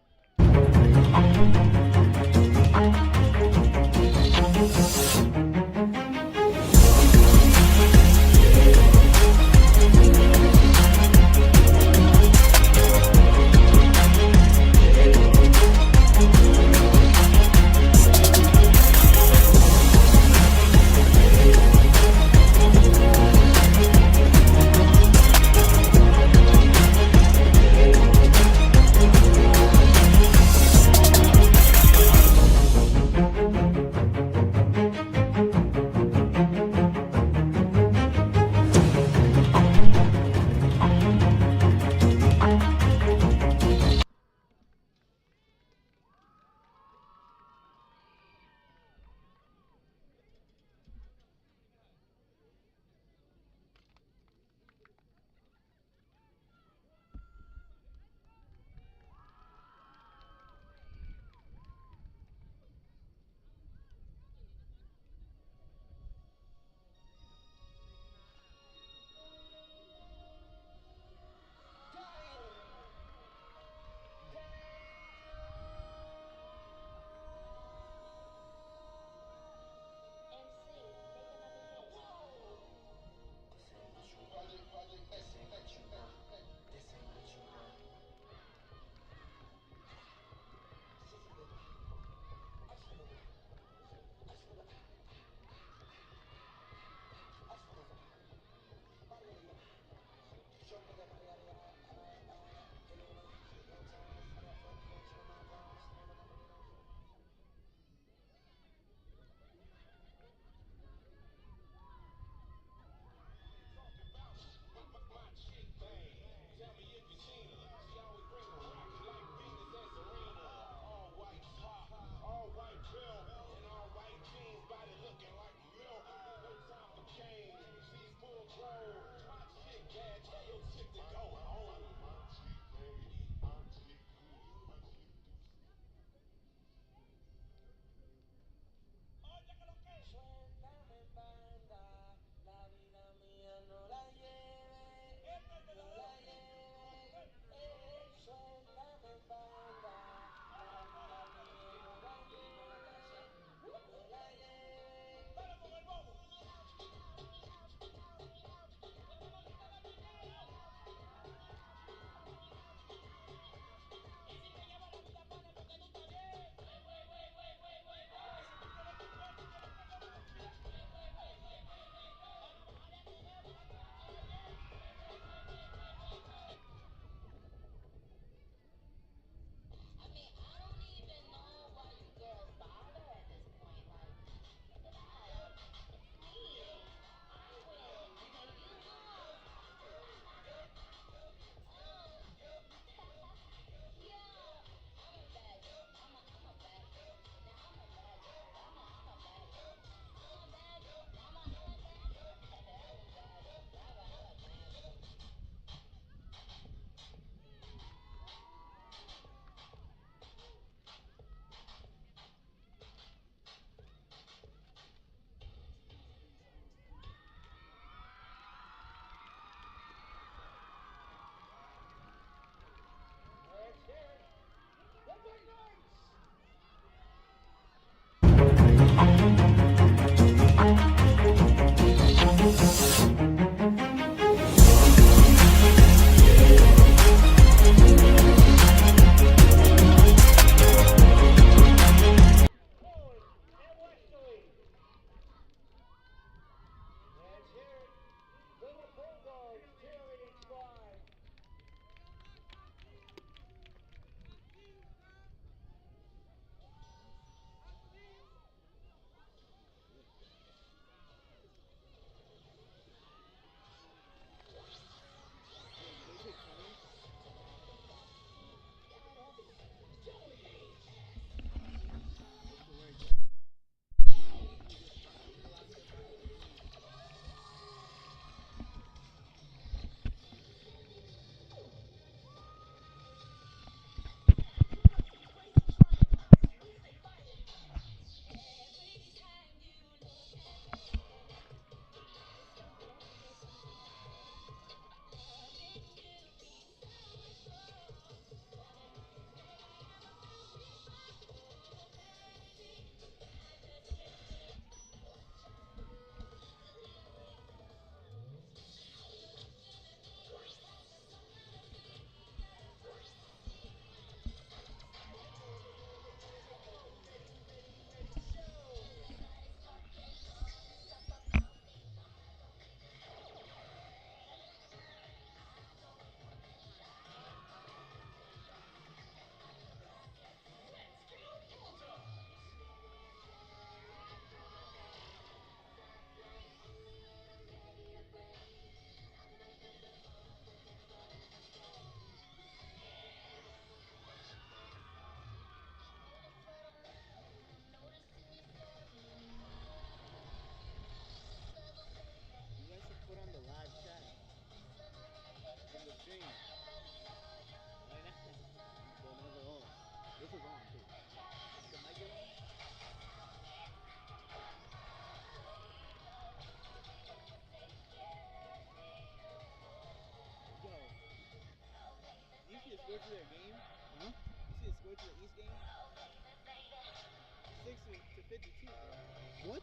What?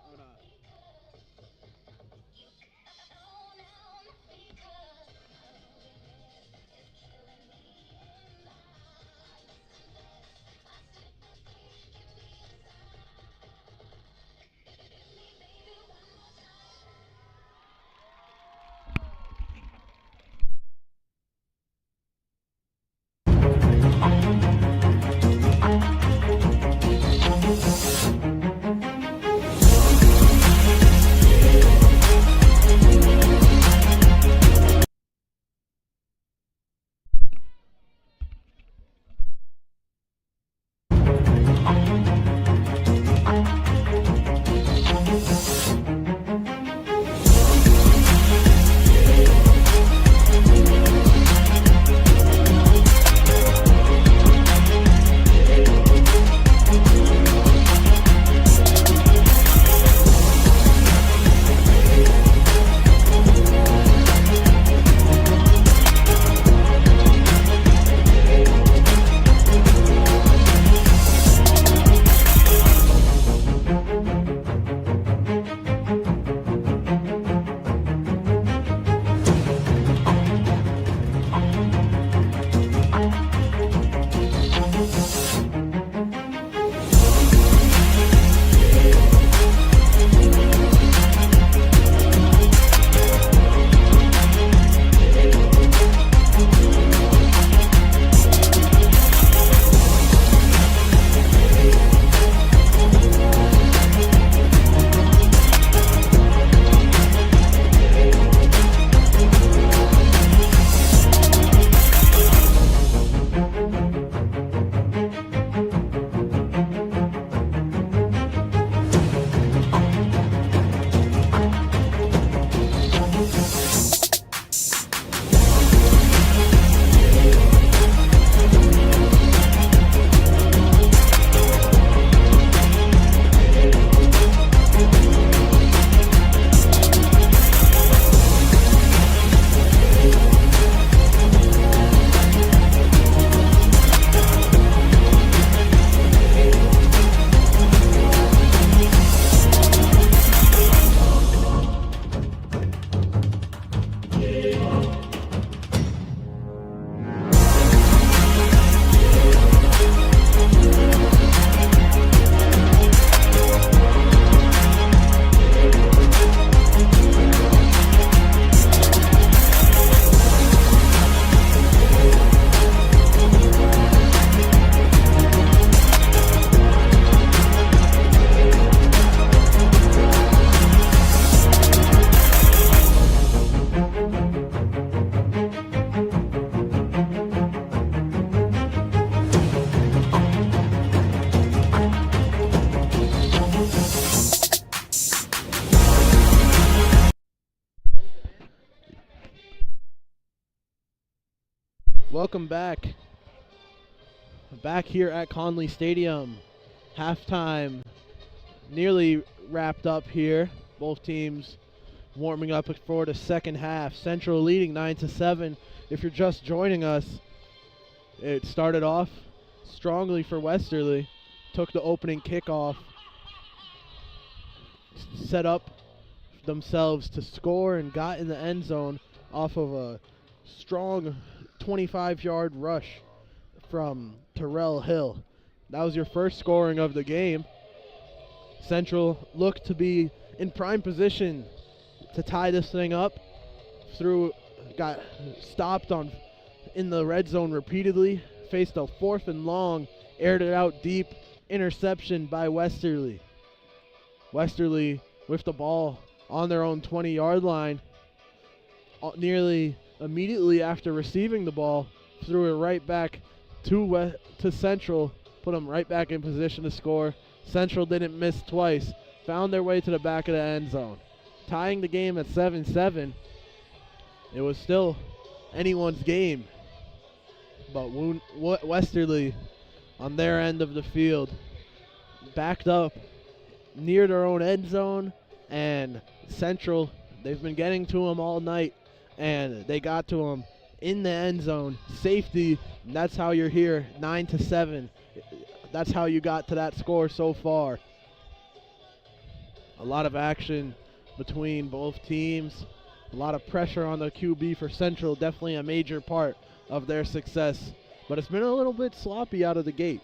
Oh, no. Welcome back. Back here at Conley Stadium. Halftime nearly wrapped up here. Both teams warming up for the second half. Central leading 9-7. If you're just joining us, it started off strongly for Westerly. Took the opening kickoff. Set up themselves to score and got in the end zone off of a strong 25-yard rush from Terrell Hill. That was your first scoring of the game. Central looked to be in prime position to tie this thing up. Got stopped in the red zone repeatedly. Faced a 4th and long, aired it out deep, interception by Westerly. Westerly with the ball on their own 20-yard line. Nearly immediately after receiving the ball, threw it right back to Central, put them right back in position to score. Central didn't miss twice, found their way to the back of the end zone. Tying the game at 7-7, it was still anyone's game. But Westerly, on their end of the field, backed up near their own end zone, and Central They've been getting to him all night, and they got to him in the end zone. Safety, and that's how you're here, 9-7. That's how you got to that score so far. A lot of action between both teams. A lot of pressure on the QB for Central, definitely a major part of their success. But it's been a little bit sloppy out of the gate.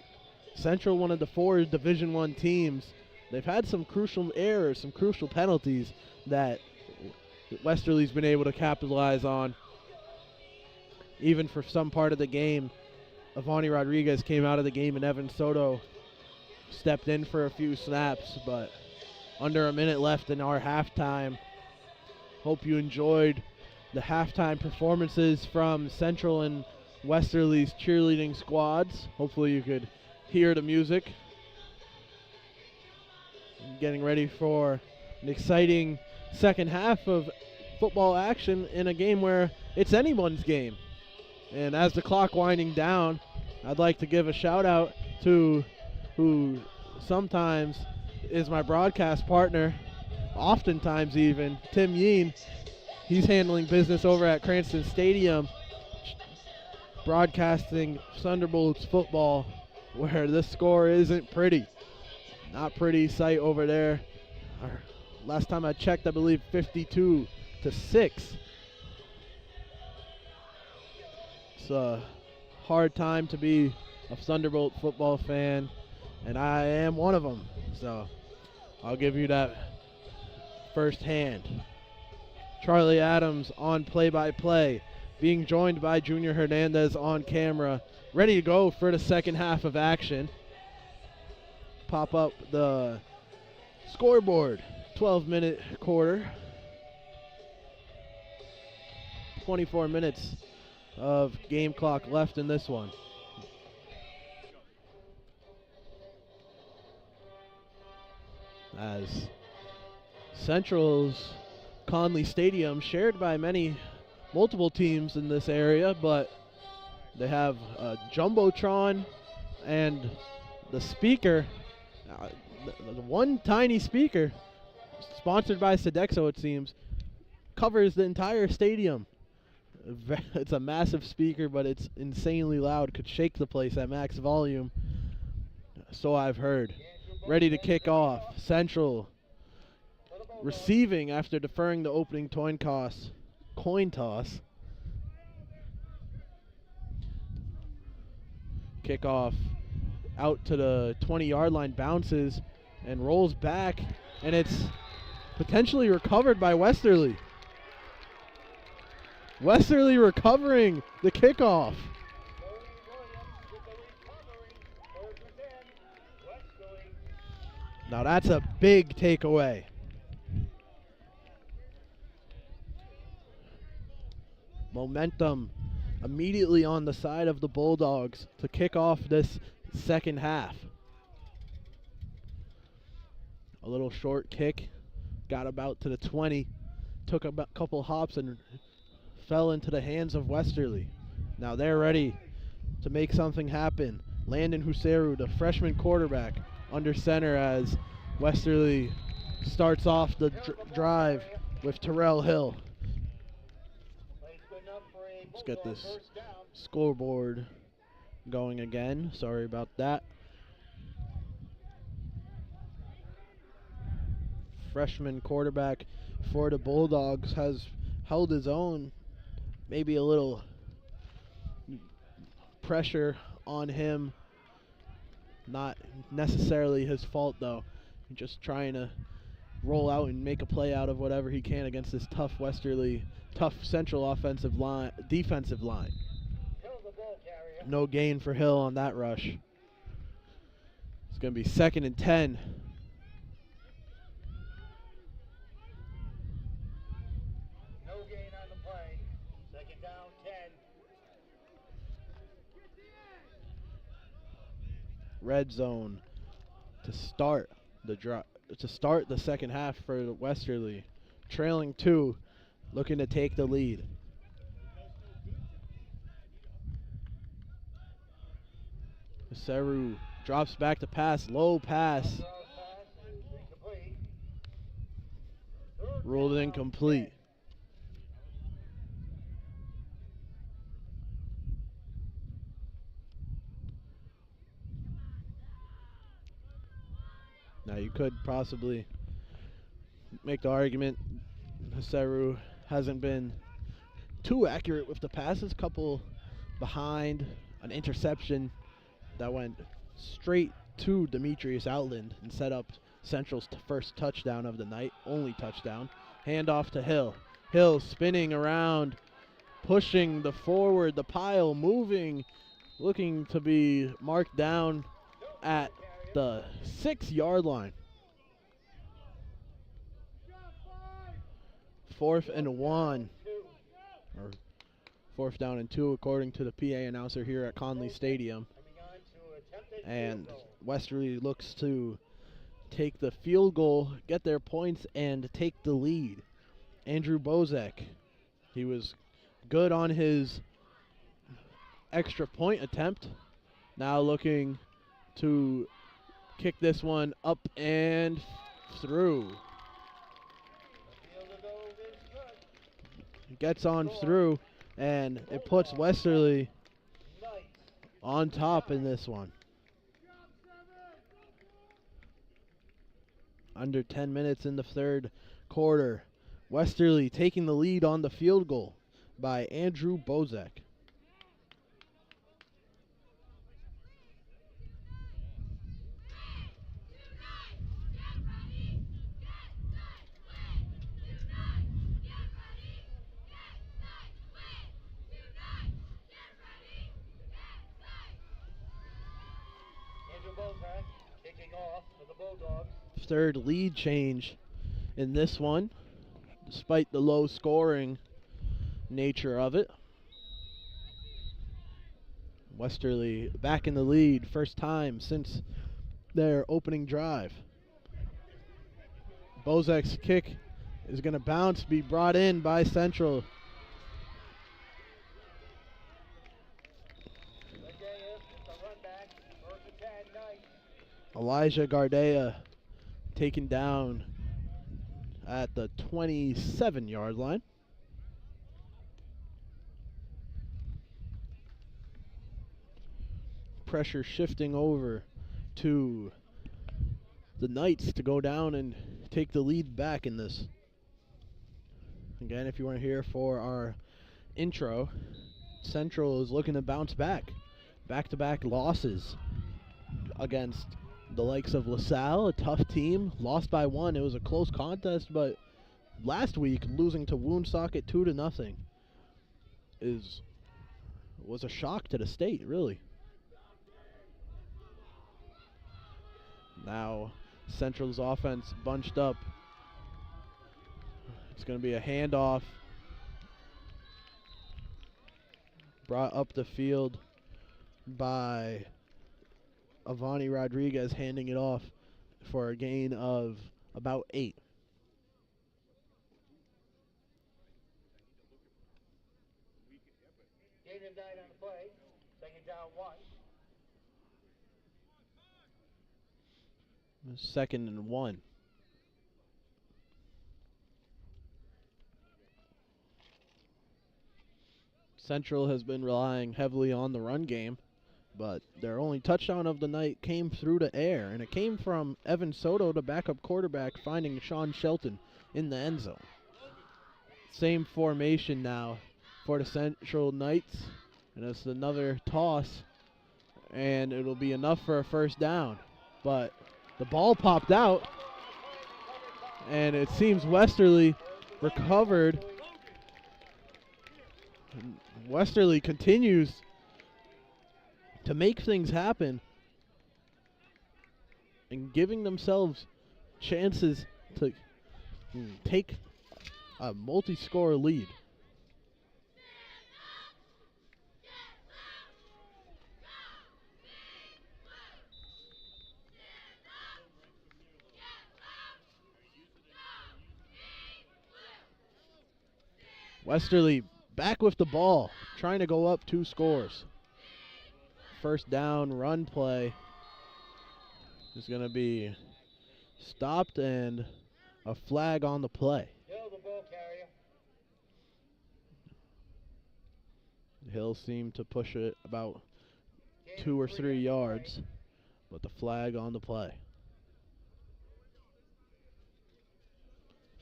Central, one of the 4 Division I teams, they've had some crucial errors, some crucial penalties that Westerly's been able to capitalize on. Even for some part of the game, Avani Rodriguez came out of the game and Evan Soto stepped in for a few snaps, but under a minute left in our halftime. Hope you enjoyed the halftime performances from Central and Westerly's cheerleading squads. Hopefully you could hear the music. Getting ready for an exciting second half of football action in a game where it's anyone's game. And as the clock winding down, I'd like to give a shout out to who sometimes is my broadcast partner, oftentimes even, Tim Yeen. He's handling business over at Cranston Stadium, broadcasting Thunderbolts football, where the score isn't pretty. Not pretty sight over there. Last time I checked, I believe 52-6. It's a hard time to be a Thunderbolt football fan, and I am one of them. So I'll give you that firsthand. Charlie Adams on play-by-play, being joined by Junior Hernandez on camera, ready to go for the second half of action. Pop up the scoreboard. 12-minute quarter. 24 minutes of game clock left in this one. As Central's Conley Stadium, shared by multiple teams in this area, but they have a Jumbotron and the speaker, the one tiny speaker, sponsored by Sodexo it seems, covers the entire stadium. It's a massive speaker, but it's insanely loud, could shake the place at max volume, so I've heard. Ready to kick off. Central receiving after deferring the opening coin toss. Kickoff out to the 20-yard line, bounces and rolls back, and it's potentially recovered by Westerly. Westerly recovering the kickoff. Now that's a big takeaway. Momentum immediately on the side of the Bulldogs to kick off this second half. A little short kick, got about to the 20, took a couple hops and fell into the hands of Westerly. Now they're ready to make something happen. Landon Huseru, the freshman quarterback, under center as Westerly starts off the drive with Terrell Hill. Let's get this scoreboard going again. Sorry about that. Freshman quarterback for the Bulldogs has held his own. Maybe a little pressure on him. Not necessarily his fault though. Just trying to roll out and make a play out of whatever he can against this tough Central defensive line. No gain for Hill on that rush. It's going to be 2nd and 10. No gain on the play. 2nd down, 10. Red zone to start the second half for Westerly. Trailing 2, looking to take the lead. Seru drops back to pass, low pass. Ruled incomplete. Now you could possibly make the argument Haseru hasn't been too accurate with the passes. Couple behind, an interception that went straight to Demetrius Outland and set up Central's first touchdown of the night, only touchdown. Handoff to Hill. Hill spinning around, pushing the forward, the pile moving, looking to be marked down at the 6-yard line. 4th and 1, or 4th down and 2 according to the PA announcer here at Conley Stadium. And Westerly looks to take the field goal, get their points, and take the lead. Andrew Bozek, he was good on his extra point attempt. Now looking to kick this one up and through. Gets on through, and it puts Westerly on top in this one. Under 10 minutes in the third quarter. Westerly taking the lead on the field goal by Andrew Bozek. Kicking off for the Bulldogs. Third lead change in this one, despite the low scoring nature of it. Westerly back in the lead, first time since their opening drive. Bozek's kick is going to bounce, be brought in by Central. Elijah Gardea taken down at the 27-yard line. Pressure shifting over to the Knights to go down and take the lead back in this. Again, if you weren't here for our intro, Central is looking to bounce back. Back-to-back losses against the likes of LaSalle, a tough team. Lost by 1. It was a close contest, but last week losing to Woonsocket 2-0 was a shock to the state, really. Now Central's offense bunched up. It's going to be a handoff. Brought up the field by Avani Rodriguez, handing it off for a gain of about 8. Gain of 9 on the play. Second down 1. 2nd and 1. Central has been relying heavily on the run game, but their only touchdown of the night came through the air, and it came from Evan Soto, the backup quarterback, finding Sean Shelton in the end zone. Same formation now for the Central Knights, and it's another toss, and it'll be enough for a first down. But the ball popped out, and it seems Westerly recovered. Westerly continues to make things happen and giving themselves chances to take a multi-score lead. Westerly back with the ball, trying to go up 2 scores. First down run play is going to be stopped and a flag on the play. Hill Hill seemed to push it about 2 or 3 yards, but the flag on the play.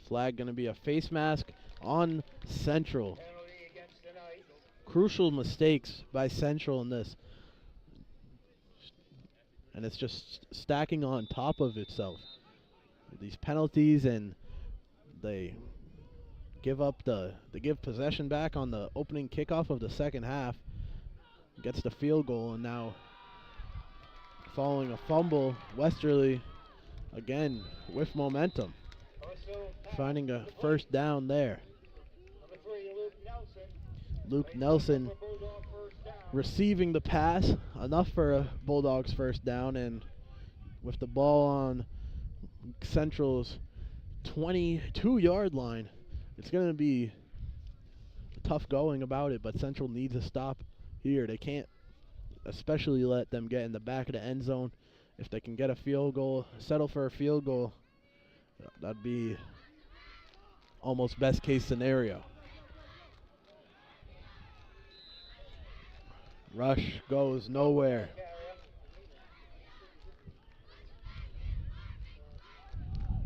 Flag going to be a face mask on Central. Penalty against the Knights. Crucial mistakes by Central in this. And it's just stacking on top of itself. These penalties, and they give possession back on the opening kickoff of the second half. Gets the field goal, and now following a fumble, Westerly again with momentum, Also finding a first down there. number 3, Luke Nelson. Luke Brings Nelson up for Bulldog first down. receiving the pass, enough for a Bulldogs first down, and with the ball on Central's 22-yard line, it's going to be tough going about it, but Central needs a stop here. They can't especially let them get in the back of the end zone. If they can get a field goal, settle for a field goal, that'd be almost best case scenario. Rush goes nowhere. Carrier.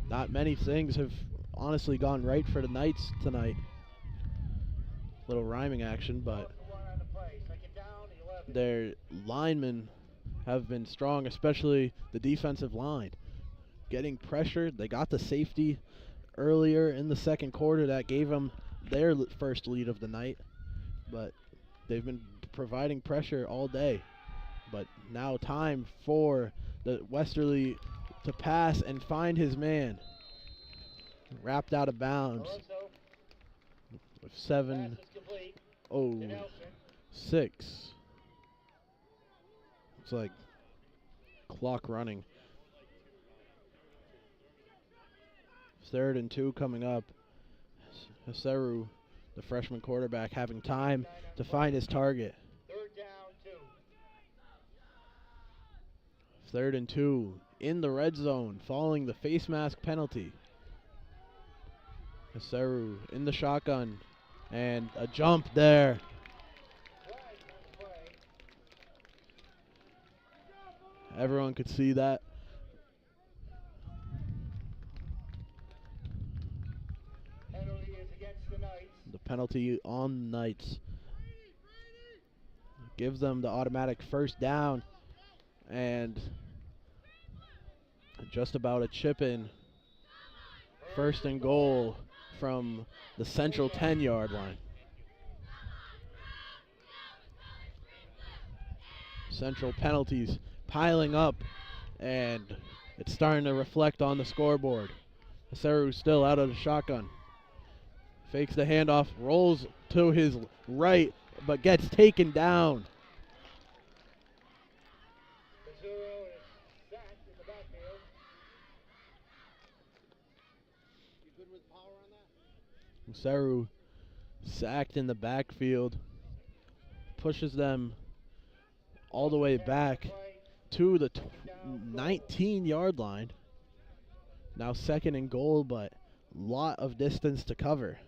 Not many things have honestly gone right for the Knights tonight. Little rhyming action, but 1 on the play. Second down, 11. their linemen have been strong, especially the defensive line. Getting pressured. They got the safety earlier in the second quarter that gave them their first lead of the night, but they've been providing pressure all day. But now time for the Westerly to pass and find his man. Wrapped out of bounds Also, with pass is complete to 7:06. Nelson. It's like clock running. 3rd and 2 coming up. Haseru, the freshman quarterback, having time to find his target. 3rd down, 2. 3rd and 2 in the red zone following the face mask penalty. Haseru in the shotgun, and a jump there. Flag on the play. Everyone could see that. Penalty is against the Knights. The penalty on the Knights gives them the automatic first down, and just about a chip in. 1st and goal from the Central 10-yard line. Central penalties piling up, and it's starting to reflect on the scoreboard. Haseru still out of the shotgun. Fakes the handoff, rolls to his right, but gets taken down. Pizzurro is sacked in the backfield. You good with power on that? Haseru sacked in the backfield, pushes them all the way back to the 19-yard line. Now 2nd and goal, but lot of distance to cover.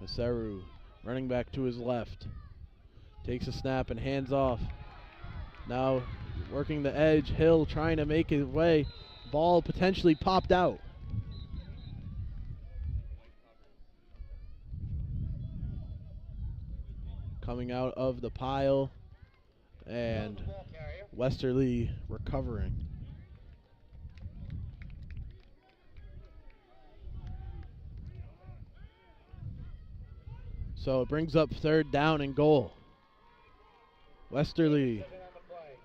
Haseru running back to his left. Takes a snap and hands off. Now working the edge. Hill trying to make his way. Ball potentially popped out. Coming out of the pile, and The ball carrier. Westerly recovering. So it brings up 3rd down and goal. Westerly 7 on the play.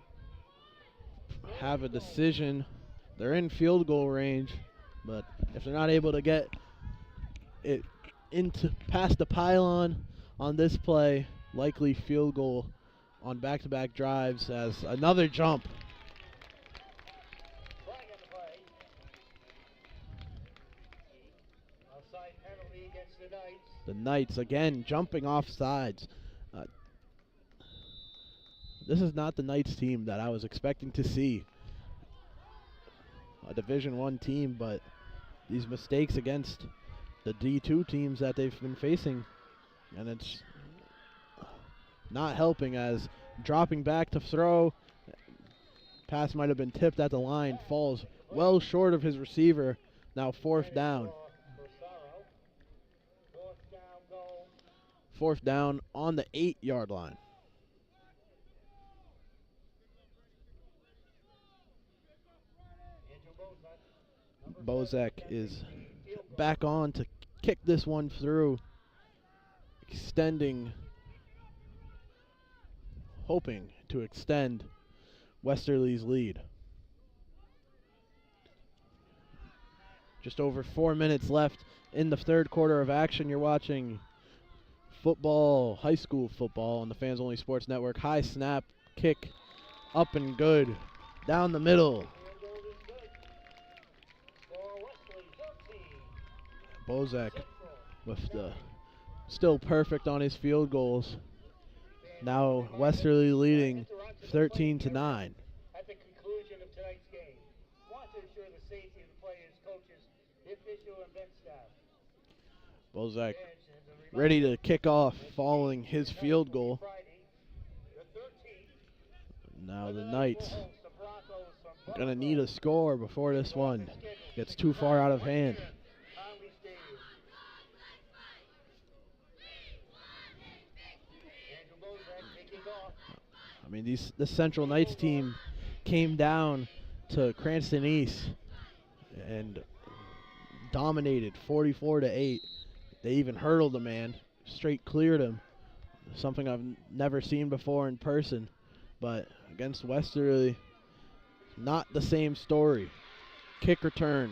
have a decision. They're in field goal range, but if they're not able to get it into past the pylon on this play, likely field goal on back-to-back drives as another jump. Flag on the play. Outside penalty against the Knights. The Knights again jumping off sides. This is not the Knights team that I was expecting to see. a Division I team, but these mistakes against the D2 teams that they've been facing, and it's not helping as dropping back to throw. Pass might have been tipped at the line, falls well short of his receiver. Now fourth down. Fourth down on the 8-yard line. Bozek is back on to kick this one through, hoping to extend Westerly's lead. Just over 4 minutes left in the third quarter of action. You're watching football, high school football on the Fans Only Sports Network. High snap, kick, up and good, down the middle. Bozek with the still perfect on his field goals. Now Westerly leading 13-9. At the conclusion of tonight's game, want to ensure the safety of the players, coaches, the official and bench staff. Bozek ready to kick off following his field goal. Now the Knights gonna need a score before this one gets too far out of hand. I mean, this Central Knights team came down to Cranston East and dominated 44-8. They even hurdled a man, straight cleared him, something I've never seen before in person. But against Westerly, not the same story. Kick return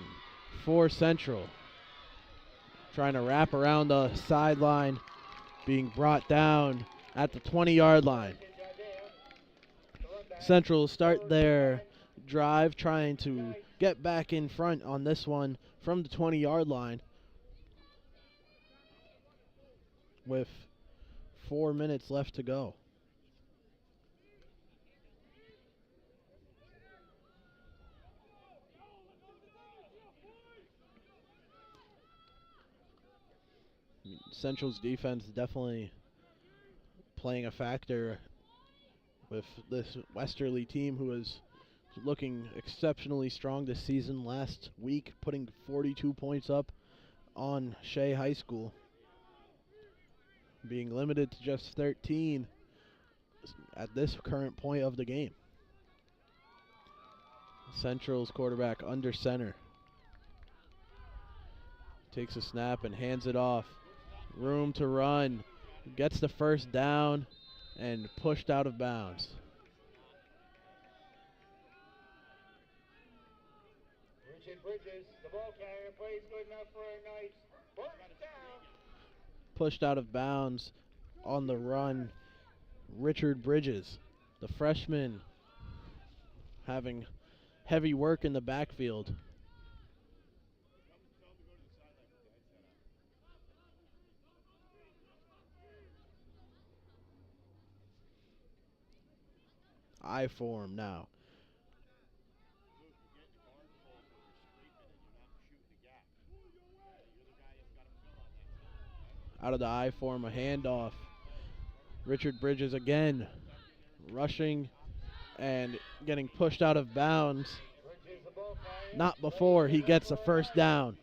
for Central. Trying to wrap around the sideline, being brought down at the 20-yard line. Central start their drive trying to get back in front on this one from the 20-yard line with 4 minutes left to go. Central's defense definitely playing a factor with this Westerly team, who is looking exceptionally strong this season. Last week, putting 42 points up on Shea High School, being limited to just 13 at this current point of the game. Central's quarterback under center. Takes a snap and hands it off. Room to run. Gets the first down and pushed out of bounds. Richard Bridges, the ball carrier, plays good enough for our Knights. First down. Pushed out of bounds on the run. Richard Bridges, the freshman, having heavy work in the backfield. I form now. Out of the I form, a handoff. Richard Bridges again rushing and getting pushed out of bounds. Not before he gets a first down.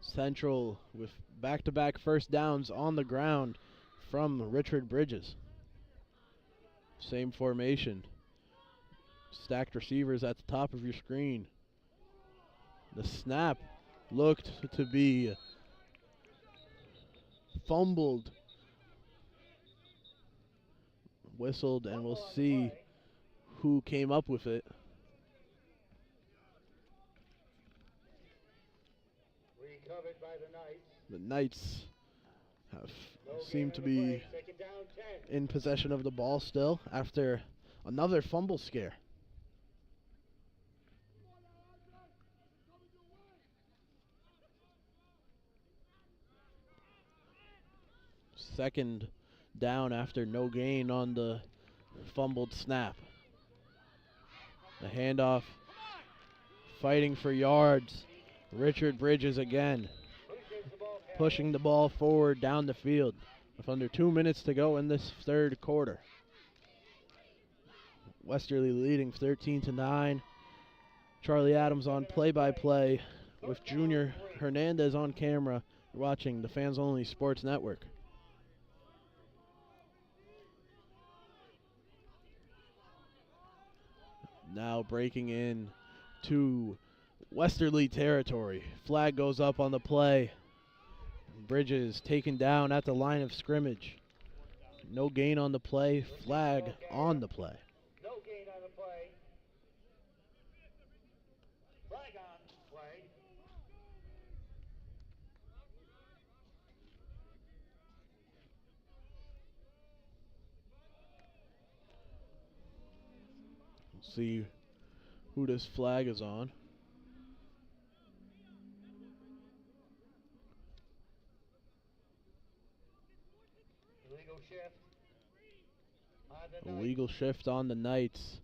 Central with back-to-back first downs on the ground from Richard Bridges. Same formation. Stacked receivers at the top of your screen. The snap looked to be fumbled. Whistled, and we'll see who came up with it. Recovered by the Knights. The Knights seem to be in possession of the ball still after another fumble scare. Second down after no gain on the fumbled snap. The handoff, fighting for yards. Richard Bridges again, pushing the ball forward down the field with under 2 minutes to go in this third quarter. Westerly leading 13-9. Charlie Adams on play-by-play with Junior Hernandez on camera. You're watching the Fans Only Sports Network. Now breaking in to Westerly territory. Flag goes up on the play. Bridges taken down at the line of scrimmage. No gain on the play. Flag on the play. No gain on the play. Flag on play. We'll see who this flag is on. Illegal shift on the Knights. Illegal shift on the Knights.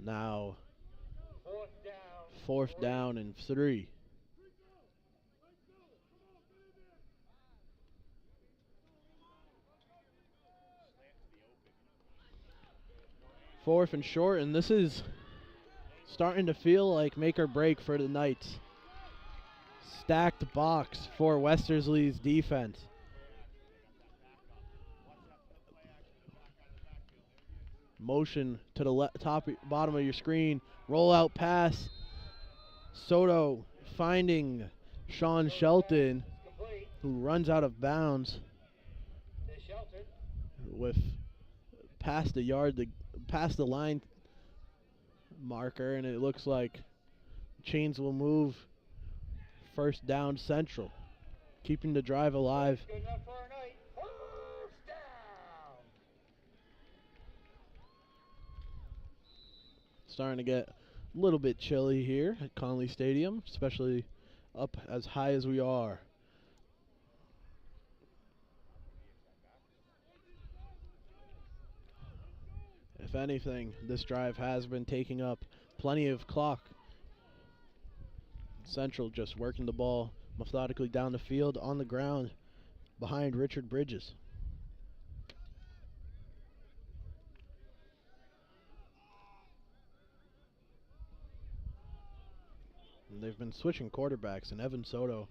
Now fourth down and 3. Fourth and short, and this is starting to feel like make or break for the Knights. Stacked box for Westerly's defense. Motion to the bottom of your screen. Rollout pass. Soto finding Sean Shelton, who runs out of bounds with past the line marker, and it looks like chains will move. First down Central, keeping the drive alive. Good enough for a night. First down. Starting to get a little bit chilly here at Conley Stadium, especially up as high as we are. If anything, this drive has been taking up plenty of clock. Central just working the ball methodically down the field on the ground behind Richard Bridges. And they've been switching quarterbacks, and Evan Soto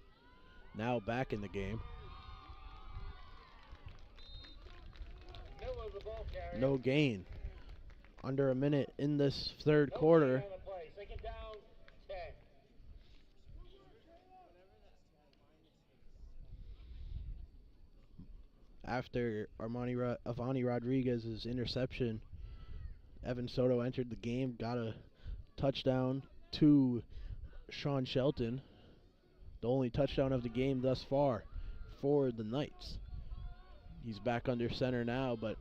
now back in the game. Middle of the ball carrier. No gain. Under a minute in this third quarter. Gain on the play. Second down, 10. After Avani Rodriguez's interception, Evan Soto entered the game, got a touchdown to Sean Shelton, the only touchdown of the game thus far for the Knights. He's back under center now, but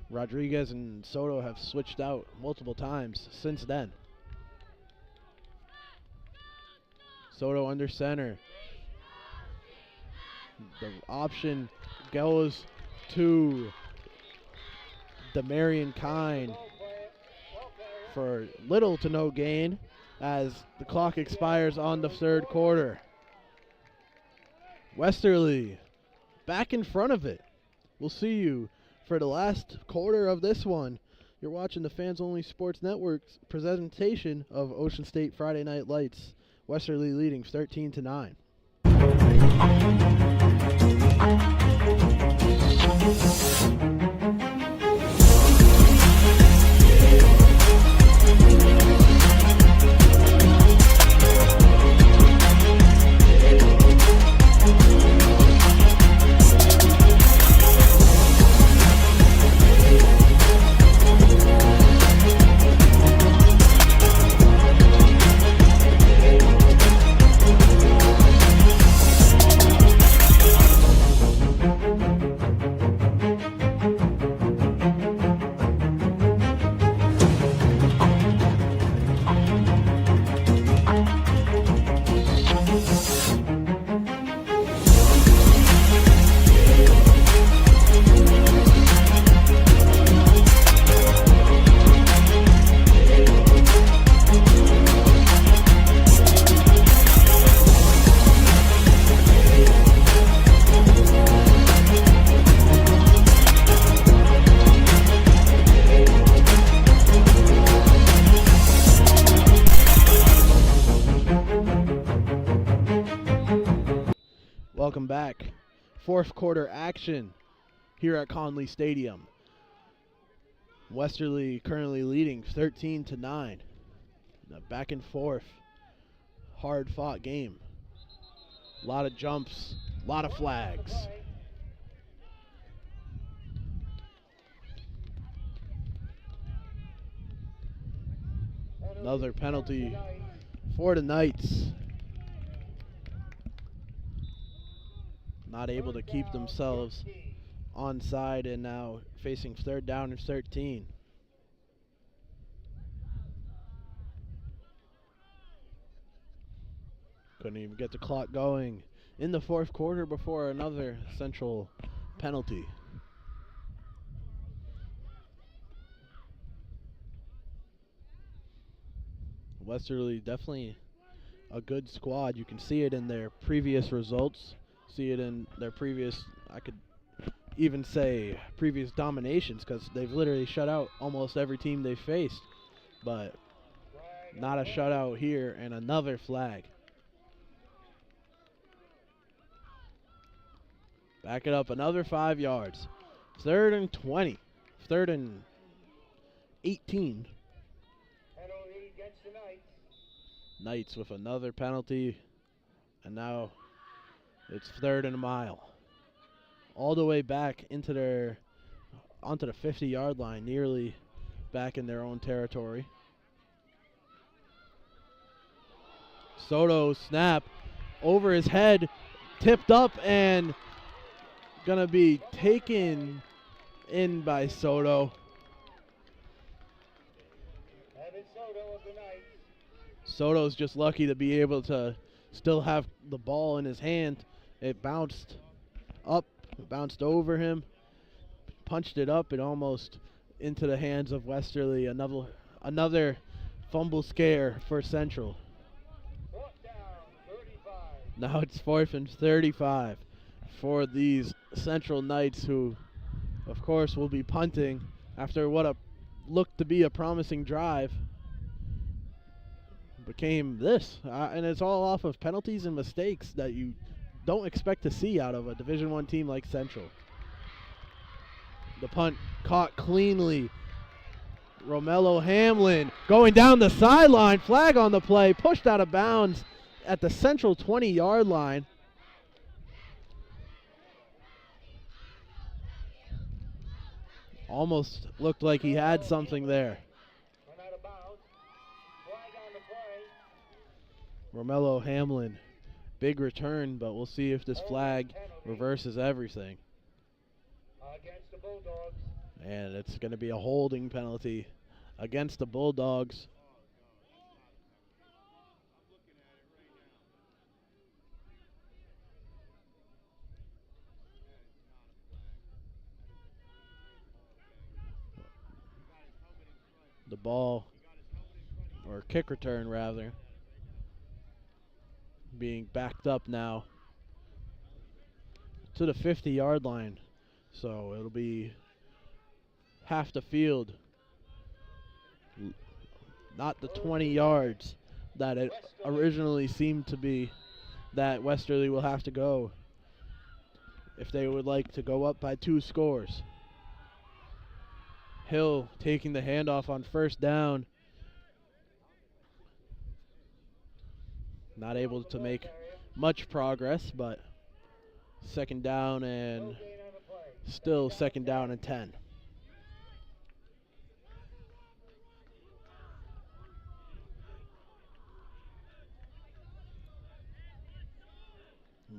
Rodriguez and Soto have switched out multiple times since then. Soto under center. The option goes to Demarion Kine for little to no gain as the clock expires on the third quarter. Westerly back in front of it. We'll see you for the last quarter of this one. You're watching the Fans Only Sports Network's presentation of Ocean State Friday Night Lights. Westerly leading 13-9. Welcome back. Fourth quarter action here at Conley Stadium. Westerly currently leading 13-9. A back and forth, hard fought game. A lot of jumps, a lot of flags. Another penalty for the Knights. Not able to keep themselves onside and now facing third down and 13. Couldn't even get the clock going in the fourth quarter before another Central penalty. Westerly definitely a good squad. You can see it in their previous results. See it in their previous, I could even say previous dominations, because they've literally shut out almost every team they've faced. But not a shutout here, and another flag. Back it up another 5 yards. 3rd and 20. 3rd and 18. Knights with another penalty, and now it's 3rd and a mile. All the way back into onto the 50-yard line, nearly back in their own territory. Soto snap over his head, tipped up and gonna be taken in by Soto. Soto's just lucky to be able to still have the ball in his hand. It bounced up, bounced over him, punched it up, and almost into the hands of Westerly. Another fumble scare for Central. Now it's 4th and 35 for these Central Knights, who, of course, will be punting after what looked to be a promising drive. Became this, and it's all off of penalties and mistakes that you don't expect to see out of a Division I team like Central. The punt caught cleanly. Romello Hamlin going down the sideline, flag on the play, pushed out of bounds at the Central 20-yard line. Almost looked like he had something there. Romello Hamlin, big return, but we'll see if this flag reverses everything. And it's going to be a holding penalty against the Bulldogs. The ball, or kick return rather, being backed up now to the 50-yard line. So it'll be half the field, not the 20 yards that it originally seemed to be, that Westerly will have to go if they would like to go up by 2 scores. Hill taking the handoff on 1st down. Not able to make much progress, but 2nd down and still 2nd down and 10.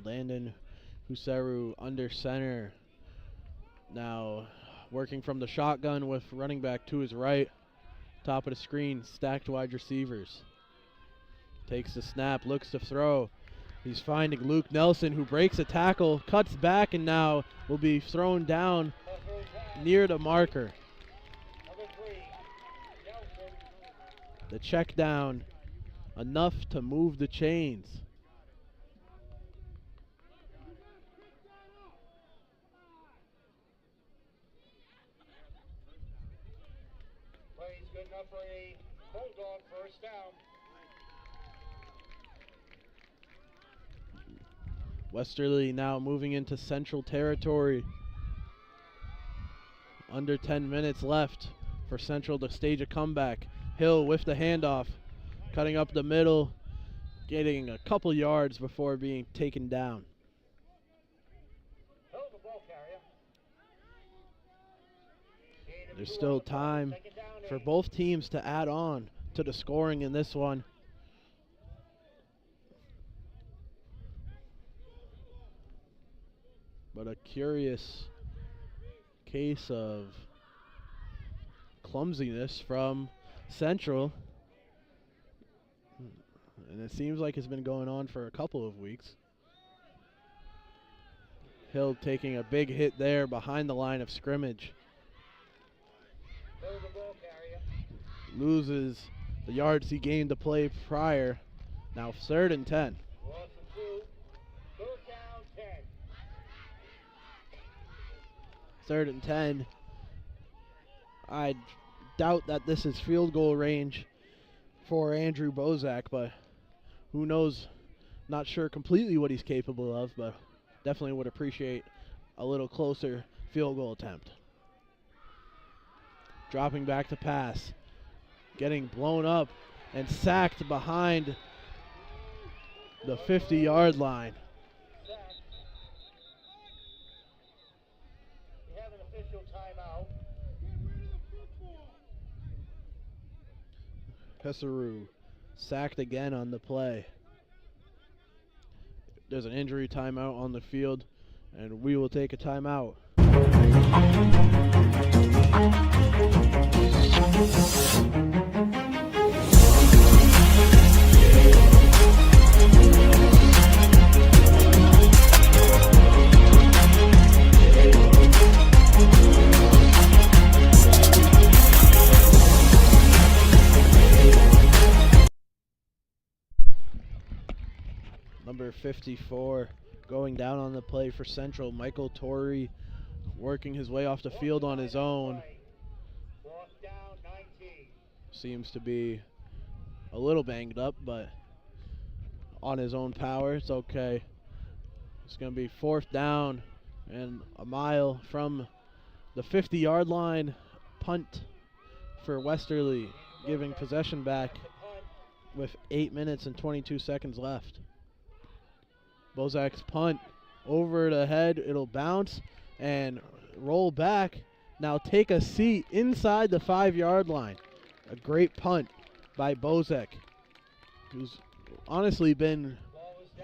Landon Huseru under center. Now working from the shotgun with running back to his right. Top of the screen, stacked wide receivers. Takes the snap, looks to throw. He's finding Luke Nelson, who breaks a tackle, cuts back, and now will be thrown down near the marker. The check down, enough to move the chains. Plays good enough for a Bulldog 1st down. Westerly now moving into Central territory. Under 10 minutes left for Central to stage a comeback. Hill with the handoff, cutting up the middle, getting a couple yards before being taken down. There's still time for both teams to add on to the scoring in this one. But a curious case of clumsiness from Central. And it seems like it's been going on for a couple of weeks. Hill taking a big hit there behind the line of scrimmage. Loses the yards he gained to play prior. Now 3rd and 10. Third and 10. I doubt that this is field goal range for Andrew Bozak, but who knows? Not sure completely what he's capable of, but definitely would appreciate a little closer field goal attempt. Dropping back to pass, getting blown up and sacked behind the 50-yard line. We have an official timeout. Pesaru sacked again on the play. There's an injury timeout on the field, and we will take a timeout. Number 54 going down on the play for Central. Michael Torrey working his way off the field on his own. Seems to be a little banged up, but on his own power, it's okay. It's going to be 4th down and a mile from the 50-yard line. Punt for Westerly, giving possession back with 8 minutes and 22 seconds left. Bozak's punt over the head. It'll bounce and roll back. Now take a seat inside the 5-yard line. A great punt by Bozak, who's honestly been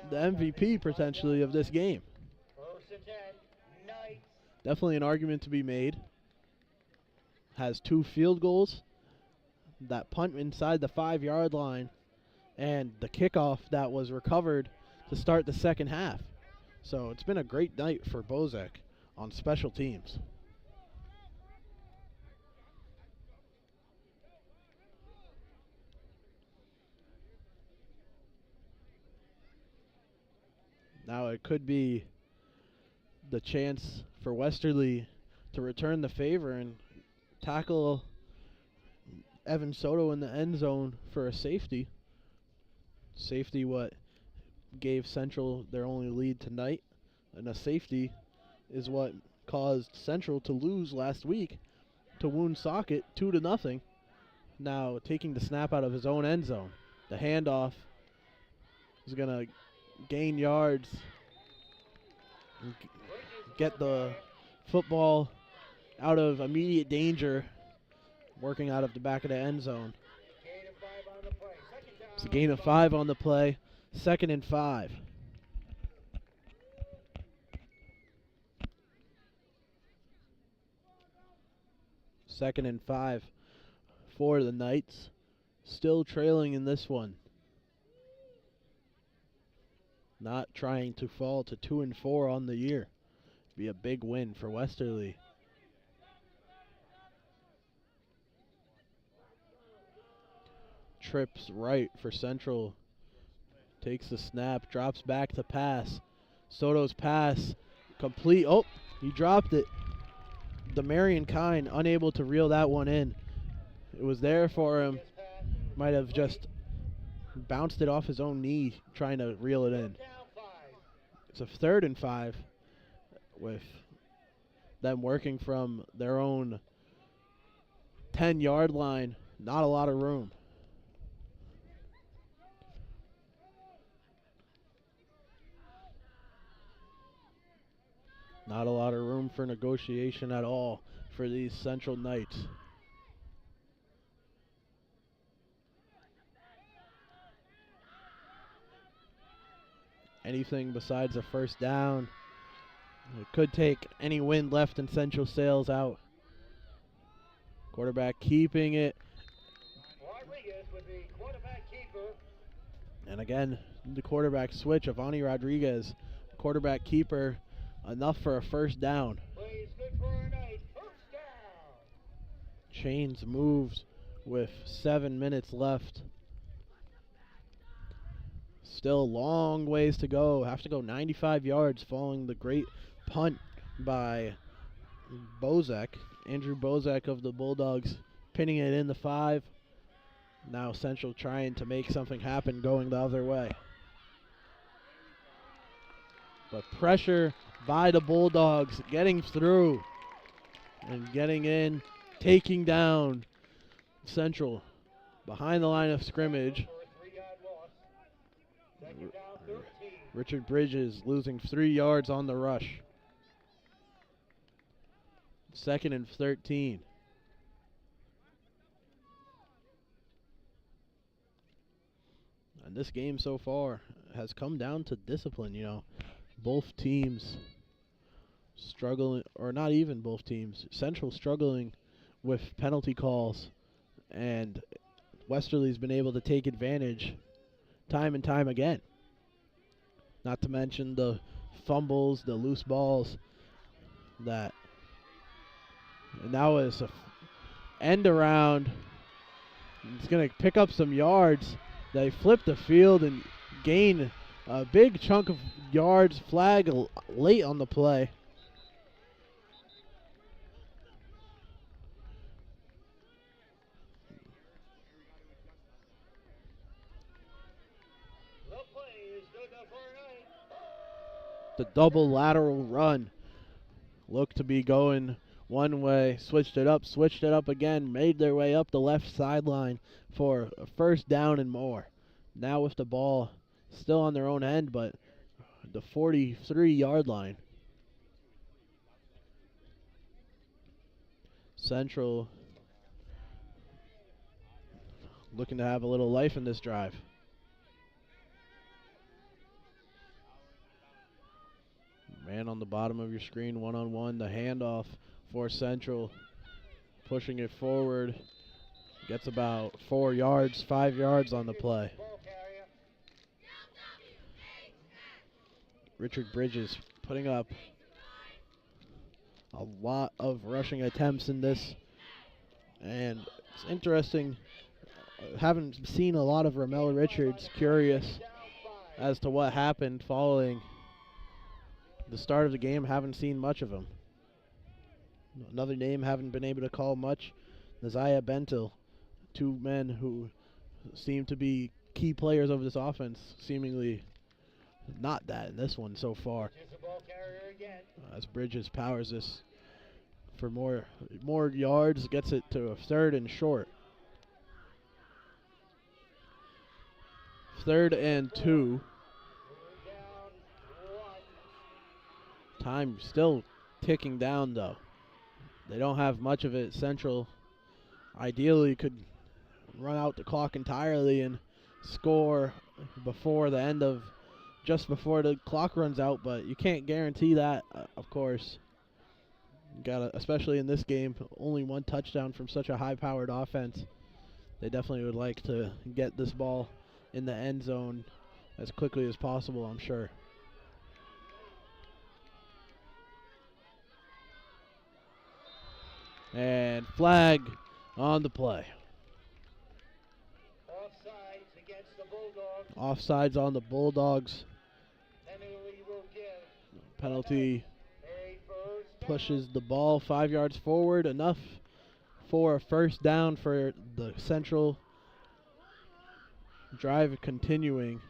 the MVP potentially of this game. Definitely an argument to be made. Has 2 field goals. That punt inside the 5-yard line and the kickoff that was recovered to start the second half. So it's been a great night for Bozak on special teams. Now it could be the chance for Westerly to return the favor and tackle Evan Soto in the end zone for a safety. Safety what gave Central their only lead tonight, and a safety is what caused Central to lose last week to Woonsocket 2-0. Now taking the snap out of his own end zone. The handoff is going to gain yards and get the football out of immediate danger, working out of the back of the end zone. It's a gain of 5 on the play. 2nd and 5. Second and 5 for the Knights. Still trailing in this one. Not trying to fall to 2-4 on the year. Be a big win for Westerly. Trips right for Central. Takes the snap, drops back to pass. Soto's pass complete. Oh, he dropped it. Demarion Kine unable to reel that one in. It was there for him. Might have just bounced it off his own knee trying to reel it in. It's a 3rd and 5 with them working from their own 10-yard line. Not a lot of room. Not a lot of room for negotiation at all for these Central Knights. Anything besides a first down. It could take any wind left in Central Sails out. Quarterback keeping it. Rodriguez with the quarterback keeper. And again, the quarterback switch. Avani Rodriguez, quarterback keeper, enough for a first down. Plays good for a night. First down. Chains moved with 7 minutes left. Still a long ways to go. Have to go 95 yards following the great punt by Bozek. Andrew Bozek of the Bulldogs pinning it in the 5. Now Central trying to make something happen going the other way. But pressure by the Bulldogs, getting through and getting in, taking down Central behind the line of scrimmage. Richard Bridges losing 3 yards on the rush. 2nd and 13. And this game so far has come down to discipline, you know. Both teams struggling, or not even both teams. Central struggling with penalty calls, and Westerly's been able to take advantage time and time again. Not to mention the fumbles, the loose balls that. And that was a end around. It's going to pick up some yards. They flip the field and gain a big chunk of yards. Flag late on the play. The double lateral run looked to be going one way, switched it up again, made their way up the left sideline for a first down and more. Now with the ball still on their own end, but the 43-yard line. Central looking to have a little life in this drive. Man on the bottom of your screen, one-on-one, the handoff for Central, pushing it forward, gets about 4 yards, 5 yards on the play. Richard Bridges putting up a lot of rushing attempts in this, and it's interesting, haven't seen a lot of Ramel Richards. Curious as to what happened following the start of the game. Haven't seen much of him. Another name haven't been able to call much, Naziah Bentil. 2 men who seem to be key players of this offense, seemingly not that in this one so far. As Bridges powers this for more yards, gets it to a 3rd and short. 3rd and 2. Time still ticking down, though. They don't have much of it. Central ideally could run out the clock entirely and score before the end of, just before the clock runs out, but you can't guarantee that, of course. You gotta, especially in this game, only 1 touchdown from such a high-powered offense. They definitely would like to get this ball in the end zone as quickly as possible, I'm sure. And flag on the play. Offsides against the Bulldogs. Offsides on the Bulldogs. Penalty pushes the ball 5 yards forward, enough for a first down for the Central drive continuing.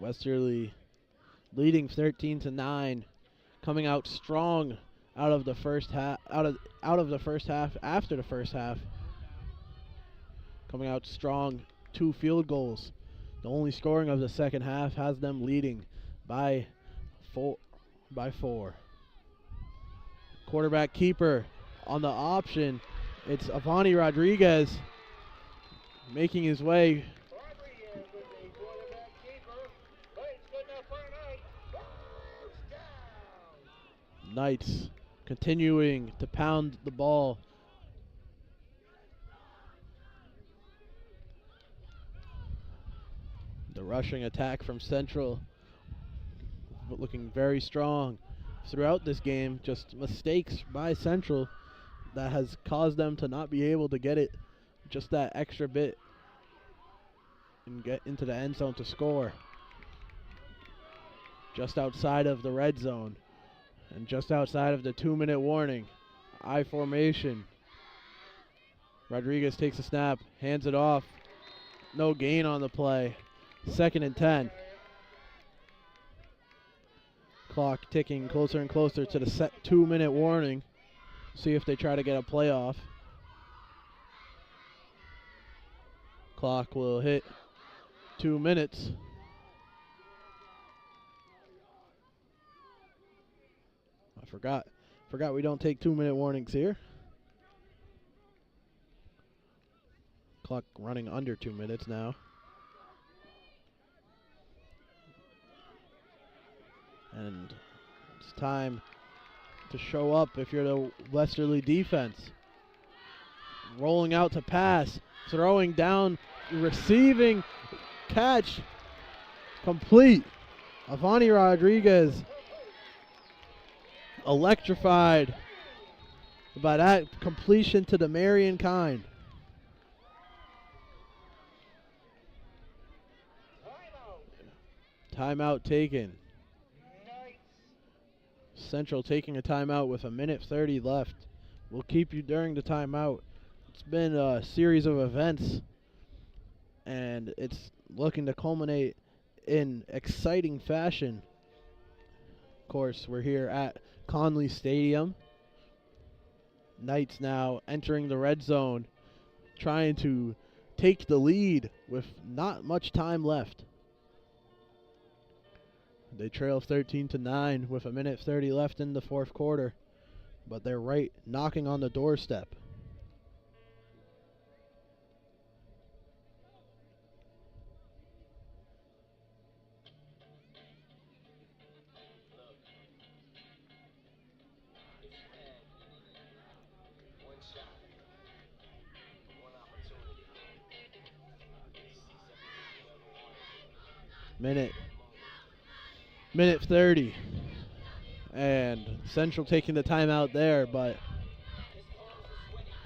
Westerly leading 13-9, coming out strong out of the first half. After the first half, coming out strong. 2 field goals. The only scoring of the second half has them leading by 4. Quarterback keeper on the option. It's Avani Rodriguez making his way. Rodriguez with the quarterback keeper, but it's good enough for a Knight. First down. Knights continuing to pound the ball. The rushing attack from Central looking very strong throughout this game. Just mistakes by Central that has caused them to not be able to get it just that extra bit and get into the end zone to score. Just outside of the red zone and just outside of the 2-minute warning. I formation. Rodriguez takes a snap, hands it off. No gain on the play. 2nd and 10. Clock ticking closer and closer to the set 2-minute warning. See if they try to get a playoff. Clock will hit 2 minutes. I forgot we don't take 2-minute warnings here. Clock running under 2 minutes now. And it's time to show up if you're the Westerly defense. Rolling out to pass, throwing down, receiving, catch, complete. Avani Rodriguez electrified by that completion to the Marion kind. Timeout taken. Central taking a timeout with 1:30 left. We'll keep you during the timeout. It's been a series of events, and it's looking to culminate in exciting fashion. Of course, we're here at Conley Stadium. Knights now entering the red zone, trying to take the lead with not much time left. They trail 13-9 with 1:30 left in the fourth quarter, but they're right knocking on the doorstep. Minute 30. And Central taking the timeout there, but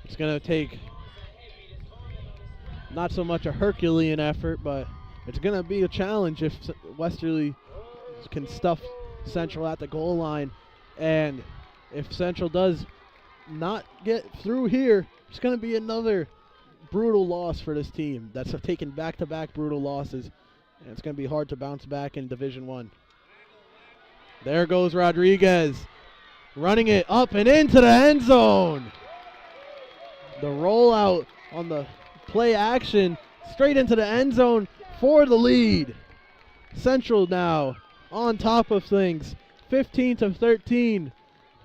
it's going to take not so much a Herculean effort, but it's going to be a challenge if Westerly can stuff Central at the goal line. And if Central does not get through here, it's going to be another brutal loss for this team that's taken back-to-back brutal losses. And it's going to be hard to bounce back in Division I. There goes Rodriguez, running it up and into the end zone. The rollout on the play action, straight into the end zone for the lead. Central now on top of things, 15-13.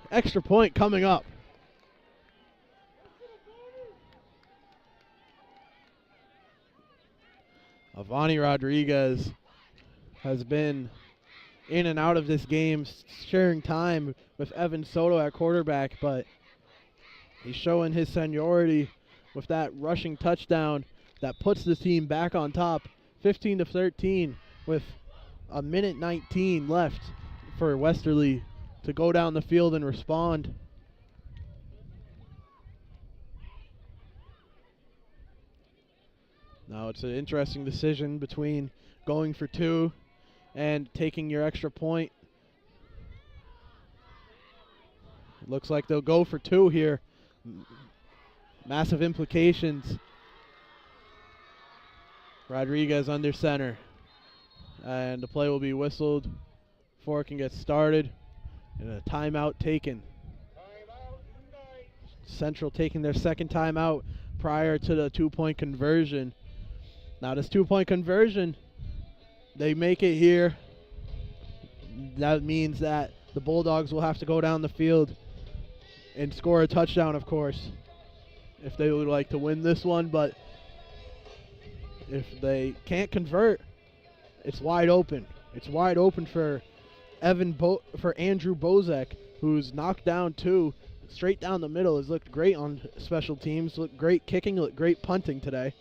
Extra point coming up. Avani Rodriguez has been in and out of this game, sharing time with Evan Soto at quarterback, but he's showing his seniority with that rushing touchdown that puts the team back on top, 15-13, with 1:19 left for Westerly to go down the field and respond. Now it's an interesting decision between going for 2 and taking your extra point. It looks like they'll go for 2 here. Massive implications. Rodriguez under center. And the play will be whistled before it can get started. And a timeout taken. Central taking their second timeout prior to the 2-point conversion. Now this 2-point conversion, they make it here. That means that the Bulldogs will have to go down the field and score a touchdown, of course, if they would like to win this one. But if they can't convert, it's wide open. It's wide open for Andrew Bozek, who's knocked down 2 straight down the middle. Has looked great on special teams. Looked great kicking. Looked great punting today.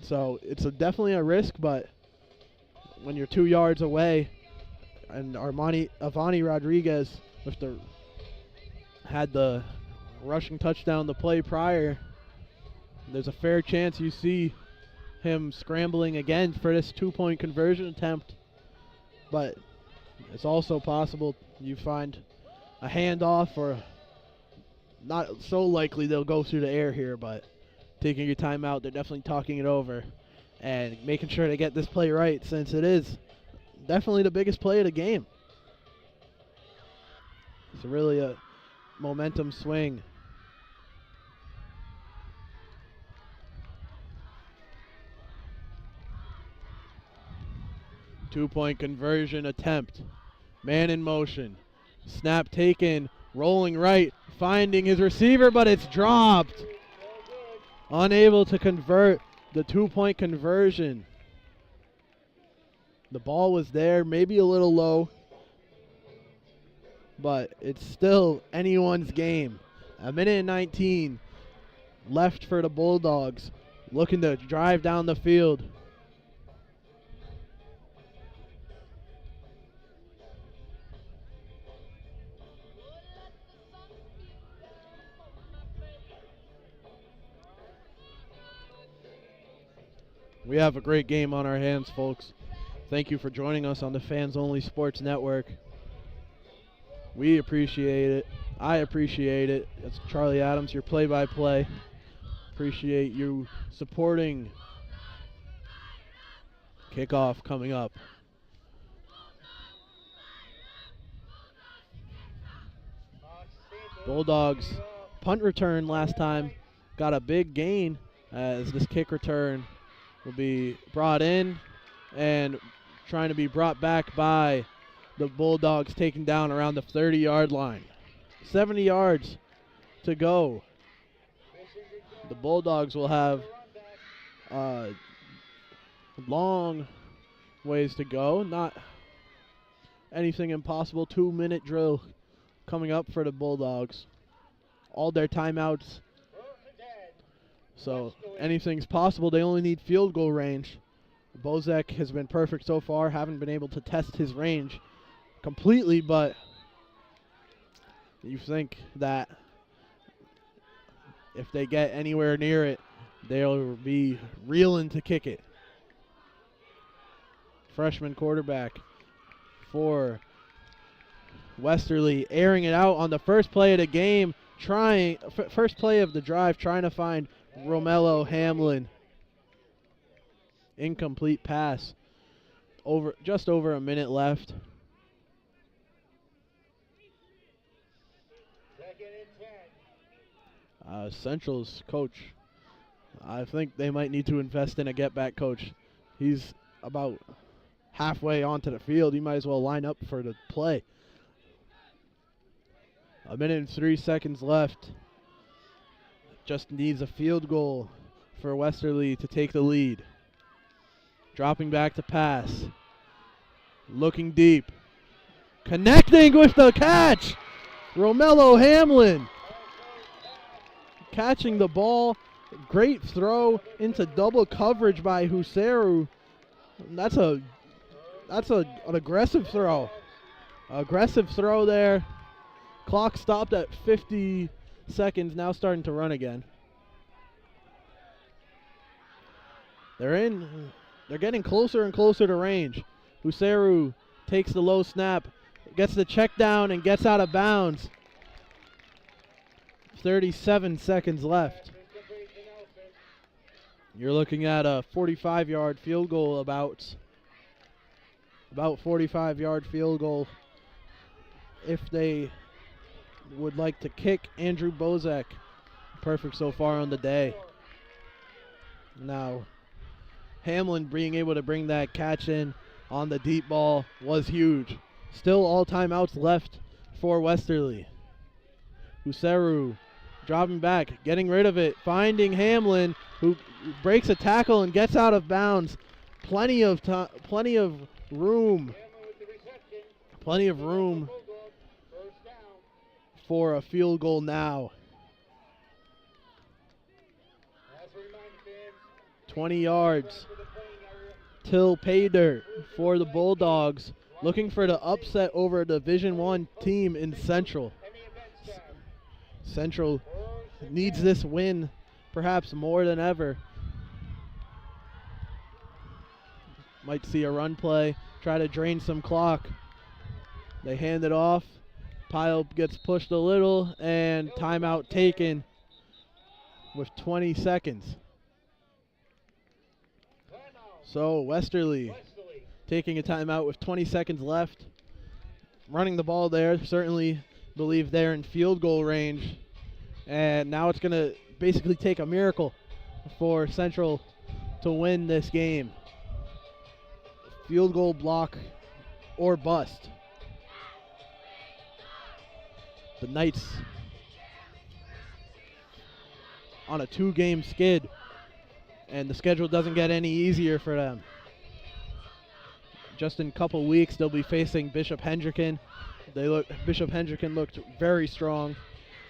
So it's definitely a risk, but when you're 2 yards away, and Avani Rodriguez had the rushing touchdown the play prior, there's a fair chance you see him scrambling again for this 2-point conversion attempt. But it's also possible you find a handoff, or not so likely they'll go through the air here, but taking your time out, they're definitely talking it over and making sure to get this play right, since it is definitely the biggest play of the game. It's really a momentum swing. Two-point conversion attempt. Man in motion. Snap taken. Rolling right. Finding his receiver, but it's dropped. Unable to convert the 2-point conversion. The ball was there, maybe a little low, but it's still anyone's game. 1:19 left for the Bulldogs, looking to drive down the field. We have a great game on our hands, folks. Thank you for joining us on the Fans Only Sports Network. We appreciate it. I appreciate it. It's Charlie Adams, your play-by-play. Appreciate you supporting. Kickoff coming up. Bulldogs punt return last time got a big gain, as this kick return will be brought in and trying to be brought back by the Bulldogs, taking down around the 30-yard line. 70 yards to go. The Bulldogs will have long ways to go. Not anything impossible. 2-minute drill coming up for the Bulldogs. All their timeouts. So anything's possible. They only need field goal range. Bozek has been perfect so far. Haven't been able to test his range completely, but you think that if they get anywhere near it, they'll be reeling to kick it. Freshman quarterback for Westerly, airing it out on the first play of the game, first play of the drive, trying to find Romello Hamlin. Incomplete pass. Just over a minute left. Central's coach, I think they might need to invest in a get-back coach. He's about halfway onto the field. He might as well line up for the play. 1:03 left. Just needs a field goal for Westerly to take the lead. Dropping back to pass. Looking deep. Connecting with the catch. Romello Hamlin catching the ball. Great throw into double coverage by Huseru. That's an aggressive throw. Aggressive throw there. Clock stopped at 50 seconds. Now starting to run again. They're getting closer and closer to range. Huseru takes the low snap, gets the check down, and gets out of bounds. 37 seconds left. You're looking at a 45-yard field goal about. about 45-yard field goal if they would like to kick. Andrew Bozak, perfect so far on the day. Now, Hamlin being able to bring that catch in on the deep ball was huge. Still all timeouts left for Westerly. Huseru dropping back, getting rid of it, finding Hamlin, who breaks a tackle and gets out of bounds. Plenty of room for a field goal now. 20 yards. Till pay dirt for the Bulldogs, looking for the upset over a Division I team in Central. Central needs this win perhaps more than ever. Might see a run play, try to drain some clock. They hand it off. Pile gets pushed a little, and timeout taken with 20 seconds. So Westerly taking a timeout with 20 seconds left. Running the ball there, certainly believe they're in field goal range. And now it's going to basically take a miracle for Central to win this game. Field goal block or bust. The Knights on a 2-game skid, and the schedule doesn't get any easier for them. Just in a couple weeks, they'll be facing Bishop Hendricken. Bishop Hendricken looked very strong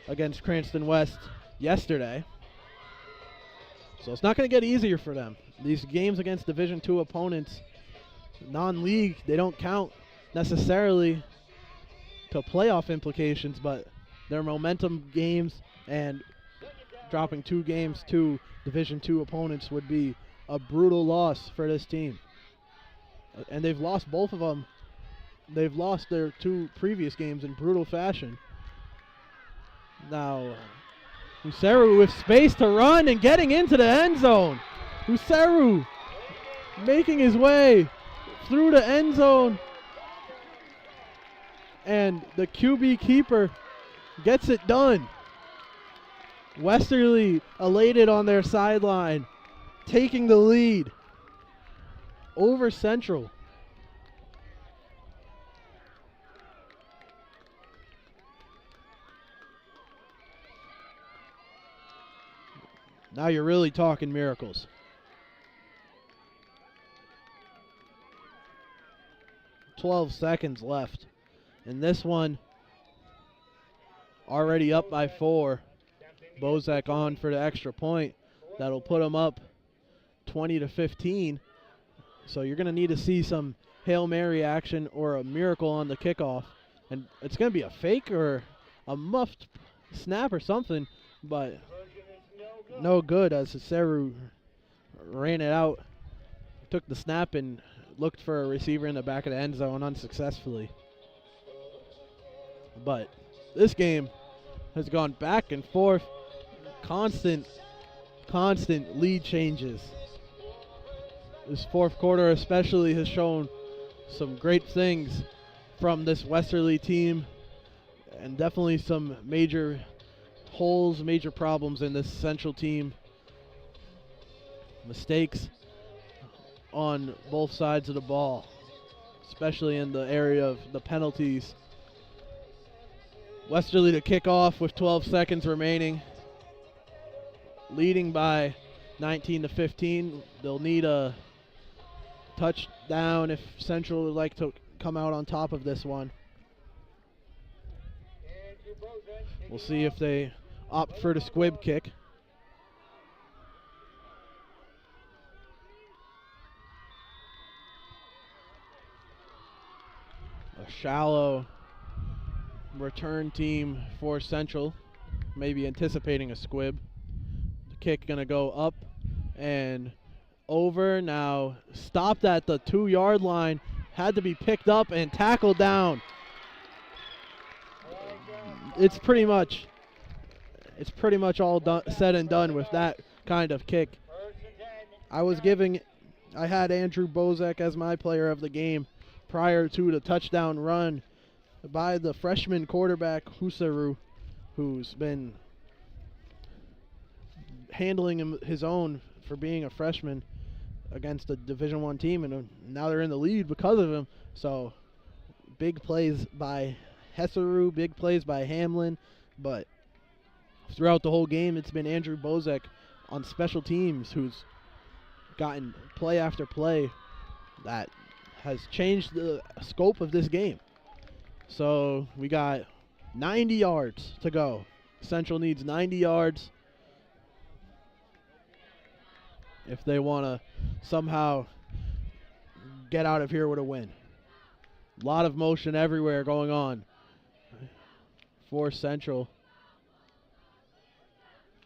against Cranston West yesterday. So it's not going to get easier for them. These games against Division II opponents, non-league, they don't count necessarily to playoff implications, but they're momentum games, and dropping 2 games to Division II opponents would be a brutal loss for this team. And they've lost both of them. They've lost their 2 previous games in brutal fashion. Now, Huseru with space to run and getting into the end zone. Huseru making his way through the end zone. And the QB keeper gets it done. Westerly elated on their sideline, taking the lead over Central. Now you're really talking miracles. "12 seconds left. And this one already up by 4. Bozak on for the extra point. That'll put them up 20-15. So you're going to need to see some Hail Mary action or a miracle on the kickoff. And it's going to be a fake or a muffed snap or something, but no good as Huseru ran it out, took the snap and looked for a receiver in the back of the end zone unsuccessfully. But this game has gone back and forth. Constant lead changes. This fourth quarter especially has shown some great things from this Westerly team, and definitely some major holes, major problems in this Central team. Mistakes on both sides of the ball, especially in the area of the penalties. Westerly to kick off with 12 seconds remaining, leading by 19-15. They'll need a touchdown if Central would like to come out on top of this one. We'll see if they opt for the squib kick. A shallow return team for Central, maybe anticipating a squib. The kick gonna go up and over. Now stopped at the 2-yard line, had to be picked up and tackled down. It's pretty much all said and done with that kind of kick. I had Andrew Bozak as my player of the game prior to the touchdown run by the freshman quarterback Husaru, who's been handling his own for being a freshman against a Division I team, and now they're in the lead because of him. So big plays by Husaru, big plays by Hamlin, but throughout the whole game, it's been Andrew Bozek on special teams who's gotten play after play that has changed the scope of this game. So we got 90 yards to go. Central needs 90 yards if they want to somehow get out of here with a win. A lot of motion everywhere going on for Central.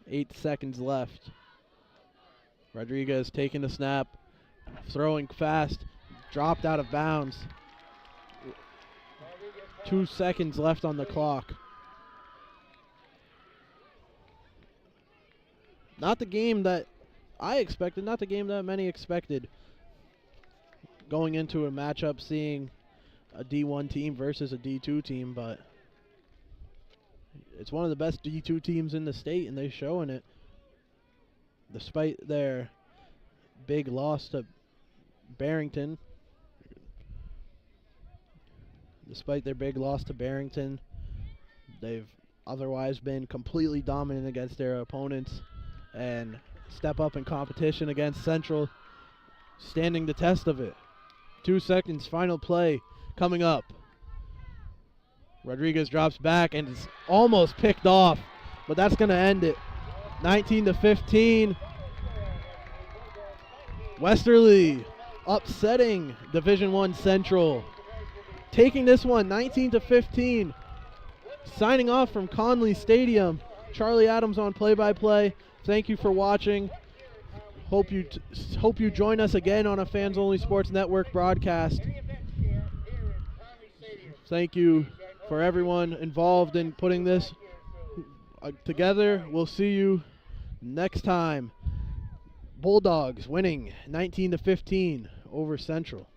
8 seconds left. Rodriguez taking the snap, throwing fast, dropped out of bounds. 2 seconds left on the clock. Not the game that I expected, not the game that many expected. Going into a matchup, seeing a D1 team versus a D2 team, but it's one of the best D2 teams in the state, and they're showing it. Despite their big loss to Barrington, they've otherwise been completely dominant against their opponents and step up in competition against Central, standing the test of it. 2 seconds, final play coming up. Rodriguez drops back and is almost picked off, but that's going to end it. 19-15. Westerly upsetting Division I Central. Taking this one 19-15. Signing off from Conley Stadium. Charlie Adams on play-by-play. Thank you for watching. Hope you join us again on a Fans Only Sports Network broadcast. Thank you for everyone involved in putting this together. We'll see you next time. Bulldogs winning 19-15 over Central.